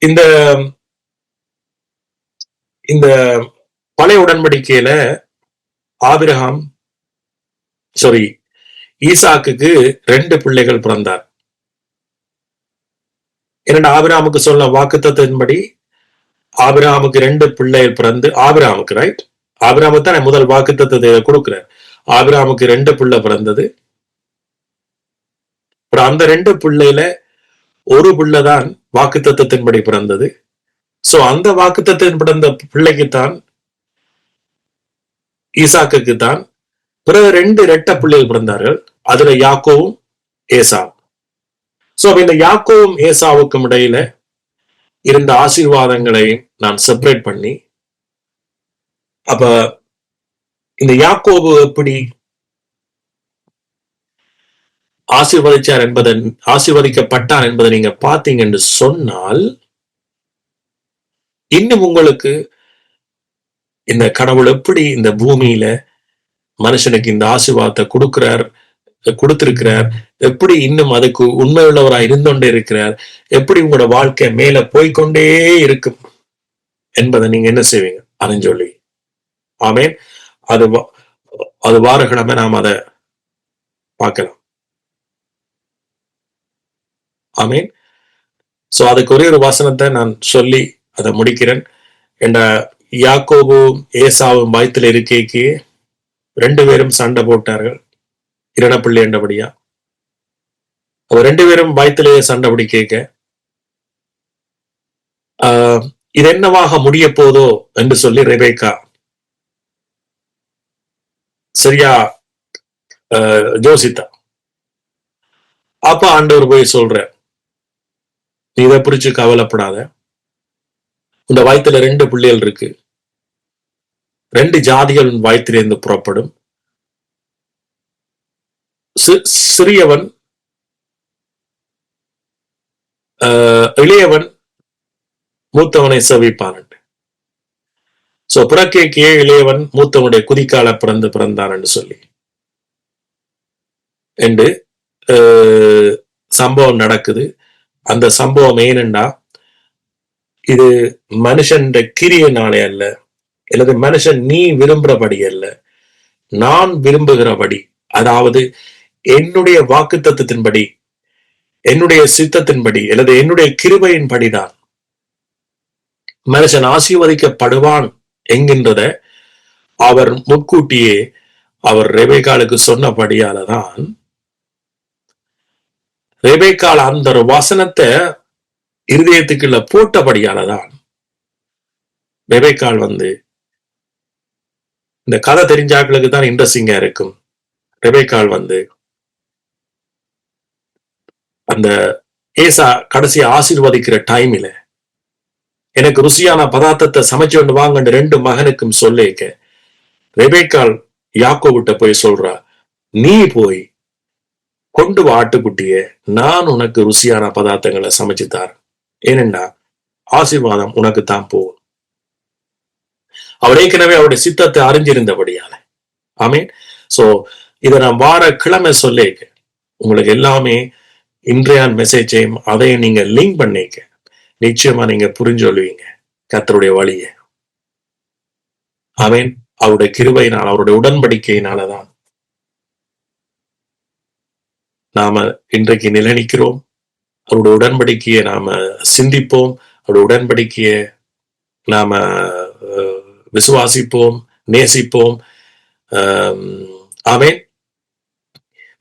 இந்த இந்த பழைய உடன்படிக்கையில ஆபிரகாம் ஈசாக்குக்கு 2 பிள்ளைகள் பிறந்தார். இரண்டு ஆபிரகாமுக்கு சொன்ன வாக்குத்தத்தின்படி ஆபிரகாமுக்கு 2 பிள்ளைகள் பிறந்து, ஆபிரகாமுக்கு ரைட், ஆபிரகாமுக்கு தான் முதல் வாக்குத்தத்தை கொடுக்கிறார். ஆபிரகாமுக்கு 2 பிள்ளை பிறந்தது. அப்புறம் அந்த 2 பிள்ளையில ஒரு பிள்ளைதான் வாக்குத்தத்தின்படி பிறந்தது. சோ அந்த வாக்குத்தத்தின் பிறந்த பிள்ளைக்குத்தான், ஈசாக்குக்கு தான் பிறகு 2 இரட்டை பிள்ளைகள் பிறந்தார்கள். அதுல யாக்கோவும் ஏசாவும். சோ இந்த யாக்கோவும் ஏசாவுக்கும் இடையில இருந்த ஆசீர்வாதங்களையும் நான் செப்பரேட் பண்ணி, அப்ப இந்த யாக்கோபு எப்படி ஆசீர்வதிக்கப்பட்டார் என்பதை நீங்க பார்த்தீங்க என்று சொன்னால், இன்னும் உங்களுக்கு இந்த கடவுள் எப்படி இந்த பூமியில மனுஷனுக்கு இந்த ஆசீர்வாதத்தை கொடுத்திருக்கிறார், எப்படி இன்னும் அதுக்கு உண்மையுள்ளவராய் இருந்தோண்டே இருக்கிறார், எப்படி உங்களோட வாழ்க்கை மேல போய்கொண்டே இருக்கும் என்பதை நீங்க என்ன செய்வீங்க அறிஞ்சொல்லி. ஆமேன். அது வாரக்கிழமை நாம் அதை பார்க்கலாம். ஆமேன். சோ அதுக்கு ஒரே ஒரு வசனத்தை நான் சொல்லி அதை முடிக்கிறேன். என்ற யாக்கோபும் ஏசாவும் வயிற்றுல இருக்கைக்கு 2 பேரும் சண்டை போட்டார்கள். இரணப்பிள்ளை என்றபடியா அவர் 2 பேரும் வயிற்றுலேயே சண்டை பிடிக்க, இது என்னவாக முடிய போதோ என்று சொல்லி ரெபேக்கா சரியா யோசித்தா. அப்ப ஆண்டவர் போய் சொல்ற, நீ இதை பிடிச்சு கவலைப்படாத, இந்த வயிற்றுல 2 பிள்ளைகள் இருக்கு, 2 ஜாதிகள் வயிற்றிலிருந்து புறப்படும், சிறியவன் இளையவன் மூத்தவனை செவிப்பான். சோ பிறக்கேக்கே இளையவன் மூத்தவனுடைய குதிக்கால பிறந்தான் என்று சொல்லி என்று சம்பவம் நடக்குது. அந்த சம்பவம் ஏனென்றா, இது மனுஷன் கிரியனாலே அல்ல, அல்லது மனுஷன் நீ விரும்புறபடி அல்ல, நான் விரும்புகிறபடி, அதாவது என்னுடைய வாக்குத்தத்தத்தின்படி என்னுடைய சித்தத்தின்படி அல்லது என்னுடைய கிருபையின்படிதான் மனுஷன் ஆசீர்வதிக்கப்படுவான் என்கின்றத அவர் முன்கூட்டியே அவர் ரெபேக்காளுக்கு சொன்னபடியாலதான் ரெபேக்காள் அந்த ஒரு வசனத்தை இருதயத்துக்குள்ள போட்டபடியாலதான் ரெபேக்காள் இந்த கதை தெரிஞ்சாக்களுக்கு தான் இன்ட்ரெஸ்டிங்கா இருக்கும். ரெபேக்காள் அந்த ஏசா கடைசி ஆசீர்வதிக்கிற டைம்ல எனக்கு ருசியான பதார்த்தத்தை சமைச்சு கொண்டு வாங்க 2 மகனுக்கும் சொல்லிக்க ரெபேக்காள் யாக்கோபிட்ட போய் சொல்றா, நீ போய் கொண்டு வா ஆட்டுக்குட்டிய, நான் உனக்கு ருசியான பதார்த்தங்களை சமைச்சு தாரேன். ஏனென்றா ஆசீர்வாதம் உனக்கு தான் போகும். அவர் ஏற்கனவே அவருடைய சித்தத்தை அறிஞ்சிருந்தபடியால. ஆமீன். சோ இதை நான் வார கிழமை சொல்லிக்க உங்களுக்கு எல்லாமே இன்றைய மெசேஜையும் அதையும் நீங்க லிங்க் பண்ணிக்க நிச்சயமா நீங்க புரிஞ்சொல்லுவீங்க கர்த்தருடைய வழியை. ஆமீன். அவருடைய கிருபையினால் அவருடைய உடன்படிக்கையினாலதான் நாம இன்றைக்கு நிலைநிற்கிறோம். அவருடைய உடன்படிக்கையை நாம சிந்திப்போம். அவருடைய உடன்படிக்கையை நாம விசுவாசிப்போம், நேசிப்போம். ஆமீன்.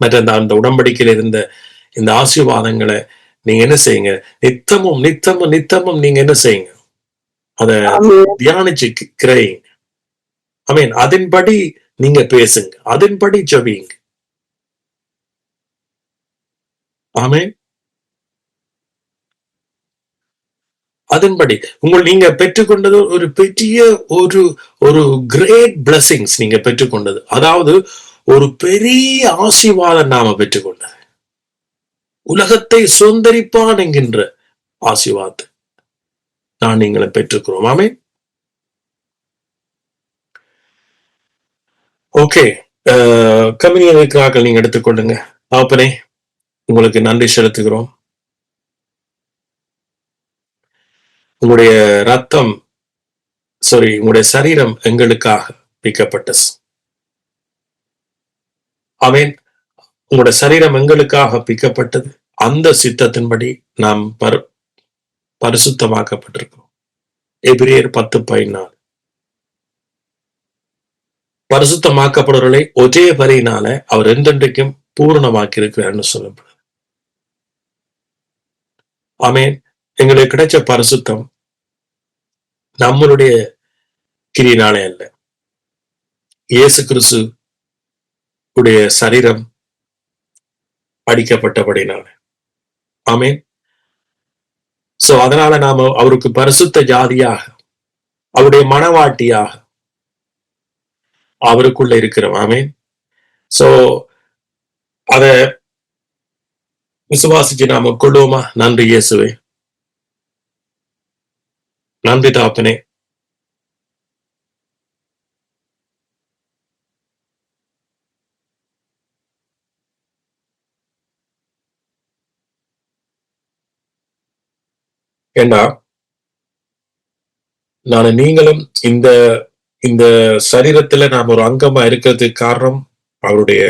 மற்ற அந்த உடன்படிக்கையில் இருந்த இந்த ஆசீர்வாதங்களை நீங்க என்ன செய்யுங்க, நித்தமும் நித்தமும் நித்தமும் நீங்க என்ன செய்யுங்க, அதை தியானிச்சு கிரையுங்க. ஆமீன். அதன்படி நீங்க பேசுங்க, அதன்படி ஜெபிங்க. ஆமீன். அதன்படி நீங்க பெற்றுக்கொண்டது ஒரு பெரிய ஒரு கிரேட் பிளஸிங்ஸ் நீங்க பெற்றுக்கொண்டது. அதாவது ஒரு பெரிய ஆசீர்வாதம் நாம பெற்றுக்கொண்டது. உலகத்தை சுதந்தரிப்பான் என்கின்ற ஆசீர்வாதத்தை நான் நீங்களை பெற்றுக்கிறோம். ஆமீன். ஓகே, கம்யூனியன் இருக்கிறார்கள் நீங்க எடுத்துக்கொள்ளுங்க. பாப்பனே, உங்களுக்கு நன்றி செலுத்துகிறோம். உங்களுடைய ரத்தம் உங்களுடைய சரீரம் எங்களுக்காக பிக்கப்பட்டது. ஆமீன். உங்களுடைய சரீரம் எங்களுக்காக பிக்கப்பட்டது. அந்த சித்தத்தின்படி நாம் பரிசுத்தமாக்கப்பட்டிருக்கிறோம். எபிரேயர் 10:14 பரிசுத்தமாக்கப்படுவர்களை ஒரே வரியினால அவர் என்றென்றைக்கும் பூரணமாக்கி இருக்கிறார்னு சொல்லப்படுது. ஆமீன். எங்களுக்கு கிடைச்ச பரிசுத்தம் நம்மளுடைய கிரியினாலே அல்ல, இயேசு கிறிஸ்து உடைய சரீரம் அடிக்கப்பட்டபடினால. ஆமீன். சோ அதனால நாம அவருக்கு பரிசுத்த ஜாதியாக, அவருடைய மனவாட்டியாக அவருக்குள்ள இருக்கிறோம். ஆமீன். சோ அத விசுவாசிச்சு நாம கொள்ளுவோமா? நன்றி இயேசுவே, நன்றி தாப்பனே. ஏண்டா நீங்களும் இந்த இந்த சரீரத்துல நாம் ஒரு அங்கமா இருக்கிறதுக்கு காரணம் அவருடைய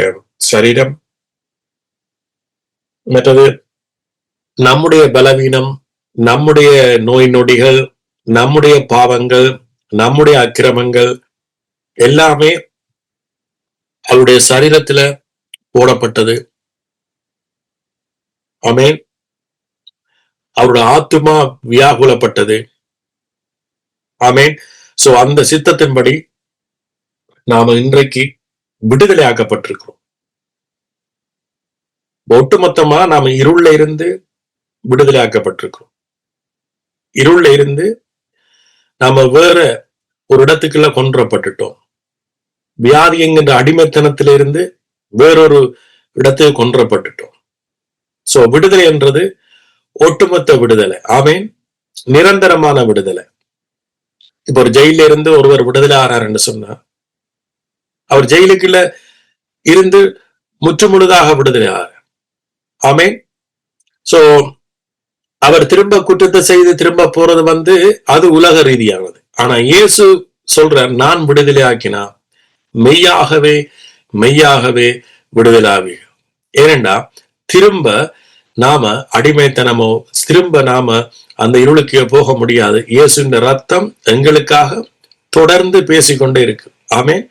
சரீரம். மற்றது நம்முடைய பலவீனம், நம்முடைய நோய் நொடிகள், நம்முடைய பாவங்கள், நம்முடைய அக்கிரமங்கள் எல்லாமே அவருடைய சரீரத்துல போடப்பட்டது. ஆமீன். அவருடைய ஆத்துமா வியாகுலப்பட்டது. ஆமீன். சோ அந்த சித்தத்தின்படி நாம இன்றைக்கு விடுதலை ஆக்கப்பட்டிருக்கிறோம். ஒட்டுமொத்தமா நாம இருள்ல இருந்து விடுதலை ஆக்கப்பட்டிருக்கிறோம். இருள்ல இருந்து நாம வேற ஒரு இடத்துக்குள்ள கொன்றப்பட்டுட்டோம். வியாதி என்கின்ற அடிமைத்தனத்திலிருந்து வேறொரு இடத்துக்கு கொன்றப்பட்டுட்டோம். சோ விடுதலை என்றது ஒட்டுமொத்த விடுதலை. ஆமீன். நிரந்தரமான விடுதலை. இப்ப ஒரு ஜெயில இருந்து ஒருவர் விடுதலை ஆறாருன்னு சொன்னா அவர் ஜெயிலுக்குள்ள இருந்து முற்றுமுழுதாக விடுதலை ஆறார். ஆமீன். சோ அவர் திரும்ப குற்றத்தை செய்து திரும்ப போறது அது உலக ரீதியானது. ஆனா இயேசு சொல்றார், நான் விடுதலை ஆக்கினா மெய்யாகவே மெய்யாகவே விடுதலை ஆவீங்க. ஏனென்றா திரும்ப நாம அடிமைத்தனமோ திரும்ப நாம அந்த இருளுக்கே போக முடியாது. இயேசுவின் ரத்தம் எங்களுக்காக தொடர்ந்து பேசிக்கொண்டே இருக்கு. ஆமென்.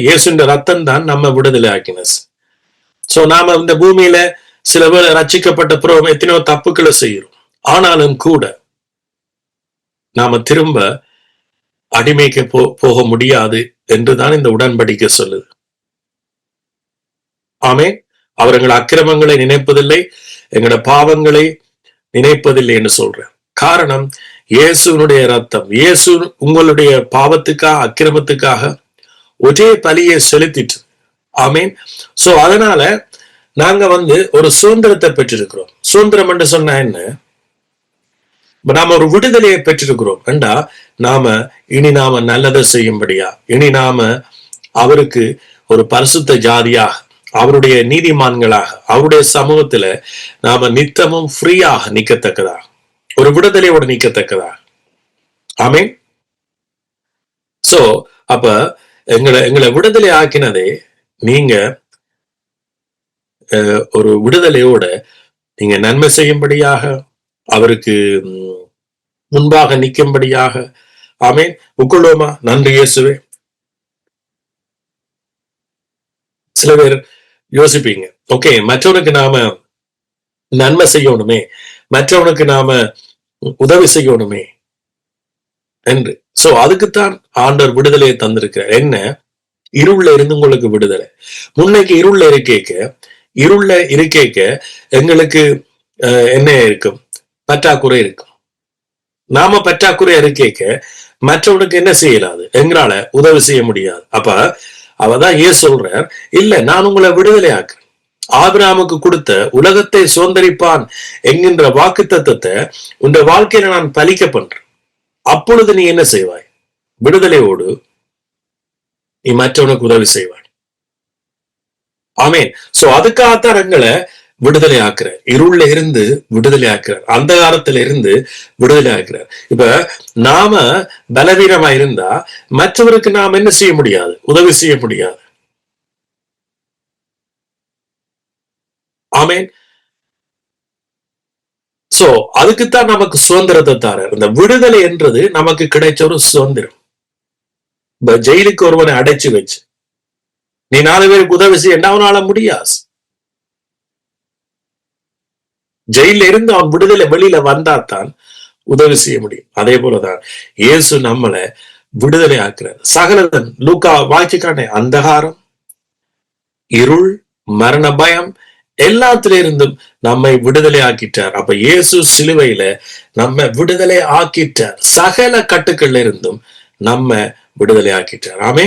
இயேசுவின் ரத்தம் தான் நம்ம விடுதலை ஆக்கினஸ். சோ நாம இந்த பூமியில சில பேர் ரட்சிக்கப்பட்ட பிறகு எத்தனையோ தப்புக்களை செய்யறோம். ஆனாலும் கூட நாம திரும்ப அடிமைக்கு போக முடியாது என்றுதான் இந்த உடன்படிக்கை சொல்லுது. ஆமென். அவர் எங்கள் அக்கிரமங்களை நினைப்பதில்லை, எங்களோட பாவங்களை நினைப்பதில்லை என்று சொல்றேன். காரணம், இயேசுனுடைய ரத்தம். இயேசு உங்களுடைய பாவத்துக்காக அக்கிரமத்துக்காக ஒரே பலியை செலுத்திட்டு. ஆமீன். சோ அதனால நாங்க ஒரு சுதந்திரத்தை பெற்றிருக்கிறோம். சுதந்திரம் என்று சொன்னா என்ன? நாம ஒரு விடுதலையை பெற்றிருக்கிறோம் என்றா இனி நாம நல்லதை செய்யும்படியா, இனி நாம அவருக்கு ஒரு பரிசுத்த ஜாதியாக, அவருடைய நீதிமான்களாக, அவருடைய சமூகத்துல நாம நித்தமும் ஃப்ரீயாக நிக்கத்தக்கதா, ஒரு விடுதலையோடு நிக்கத்தக்கதா. ஆமீன். சோ அப்ப எங்களை விடுதலை ஆக்கினதே நீங்க ஒரு விடுதலையோட நீங்க நன்மை செய்யும்படியாக, அவருக்கு முன்பாக நிற்கும்படியாக. ஆமீன். உட்கொள்வோமா? நன்றி இயேசுவே. சில பேர் யோசிப்பீங்க, ஓகே, மற்றவனுக்கு நாம நன்மை செய்யணுமே, மற்றவனுக்கு நாம உதவி செய்யணுமே என்று. சோ அதுக்குத்தான் ஆண்டவர் விடுதலையை தந்திருக்கிறார். என்ன? இருள்ல இருந்து உங்களுக்கு விடுதலை. முன்னைக்கு இருள்ல இருக்கேக்க எங்களுக்கு என்ன இருக்கும்? பற்றாக்குறை இருக்கும். நாம பற்றாக்குறை இருக்கேக்க மற்றவனுக்கு என்ன செய்யலாது, எங்களால உதவி செய்ய முடியாது. அப்ப அவதான் ஏன் சொல்றார், இல்ல நான் உங்களை விடுதலை ஆக்குறேன். ஆபிரகாமுக்கு கொடுத்த உலகத்தை சுதந்திரிப்பான் என்கின்ற வாக்கு தத்தத்தை உன் வாழ்க்கையில நான் பலிக்க பண்றேன். அப்பொழுது நீ என்ன செய்வாய்? விடுதலையோடு நீ மற்றவனுக்கு உதவி செய்வாய். ஆமேன். சோ அதுக்காகத்தான் எங்களை விடுதலை ஆக்குறார். இருள்ல இருந்து விடுதலை ஆக்குறார், அந்தகாரத்துல இருந்து விடுதலை ஆக்குறார். இப்ப நாம பலவீனமா இருந்தா மற்றவருக்கு நாம் என்ன செய்ய முடியாது? உதவி செய்ய முடியாது. ஆமேன். சோ அதுக்குத்தான் நமக்கு சுதந்திரத்தை தாரார். இந்த விடுதலை என்றது நமக்கு கிடைச்ச ஒரு சுதந்திரம். ஜெயிலுக்கு ஒருவனை அடைச்சு வச்சு நீ 4 பேருக்கு உதவி செய்ய அவனால முடியாது. ஜெயில இருந்து அவன் விடுதலை வெளியில வந்தாத்தான் உதவி செய்ய முடியும். அதே போலதான் இயேசு நம்மளை விடுதலை ஆக்குறார். சகலதன் லூக்கா வாய்க்கானே அந்தகாரம், இருள், மரண பயம் எல்லாத்தில இருந்தும் நம்மை விடுதலை ஆக்கிட்டார். அப்ப இயேசு சிலுவையில நம்ம விடுதலை ஆக்கிட்டார். சகல கட்டுக்கள்ல இருந்தும் நம்ம விடுதலை ஆக்கிட்டார். ஆமே.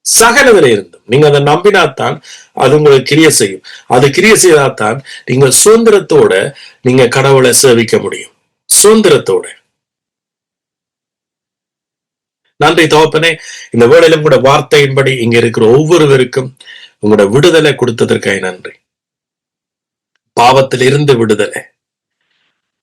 சகலதுல இருந்தும் நீங்க அதை நம்பினாத்தான் அது உங்களுக்கு கிரிய செய்யும். அது கிரிய செய்தால்தான் நீங்க சுதந்திரத்தோட நீங்க கடவுளை சேவிக்க முடியும். சுதந்திரத்தோட. நன்றி தகப்பனே. இந்த வேளையிலும் கூட வார்த்தையின்படி இங்க இருக்கிற ஒவ்வொருவருக்கும் உங்களோட விடுதலை கொடுத்ததற்காக நன்றி. பாவத்திலிருந்து விடுதலை.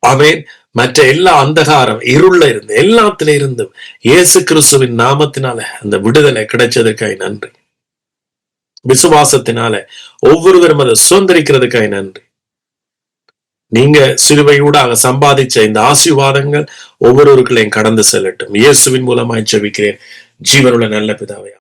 ஆமென். மற்ற எல்லா அந்தகாரம், இருள்ல இருந்து எல்லாத்தில இருந்தும் இயேசு கிறிஸ்துவின் நாமத்தினால அந்த விடுதலை கிடைச்சதுக்காய் நன்றி. விசுவாசத்தினால ஒவ்வொருவரும் அதை சுதந்திரிக்கிறதுக்காய் நன்றி. நீங்க சிலுவையூடாக சம்பாதிச்ச இந்த ஆசீர்வாதங்கள் ஒவ்வொருவருக்குள்ளையும் கடந்து செல்லட்டும். இயேசுவின் மூலமாய் ஜெபிக்கிறேன் ஜீவனுள்ள நல்ல பிதாவே.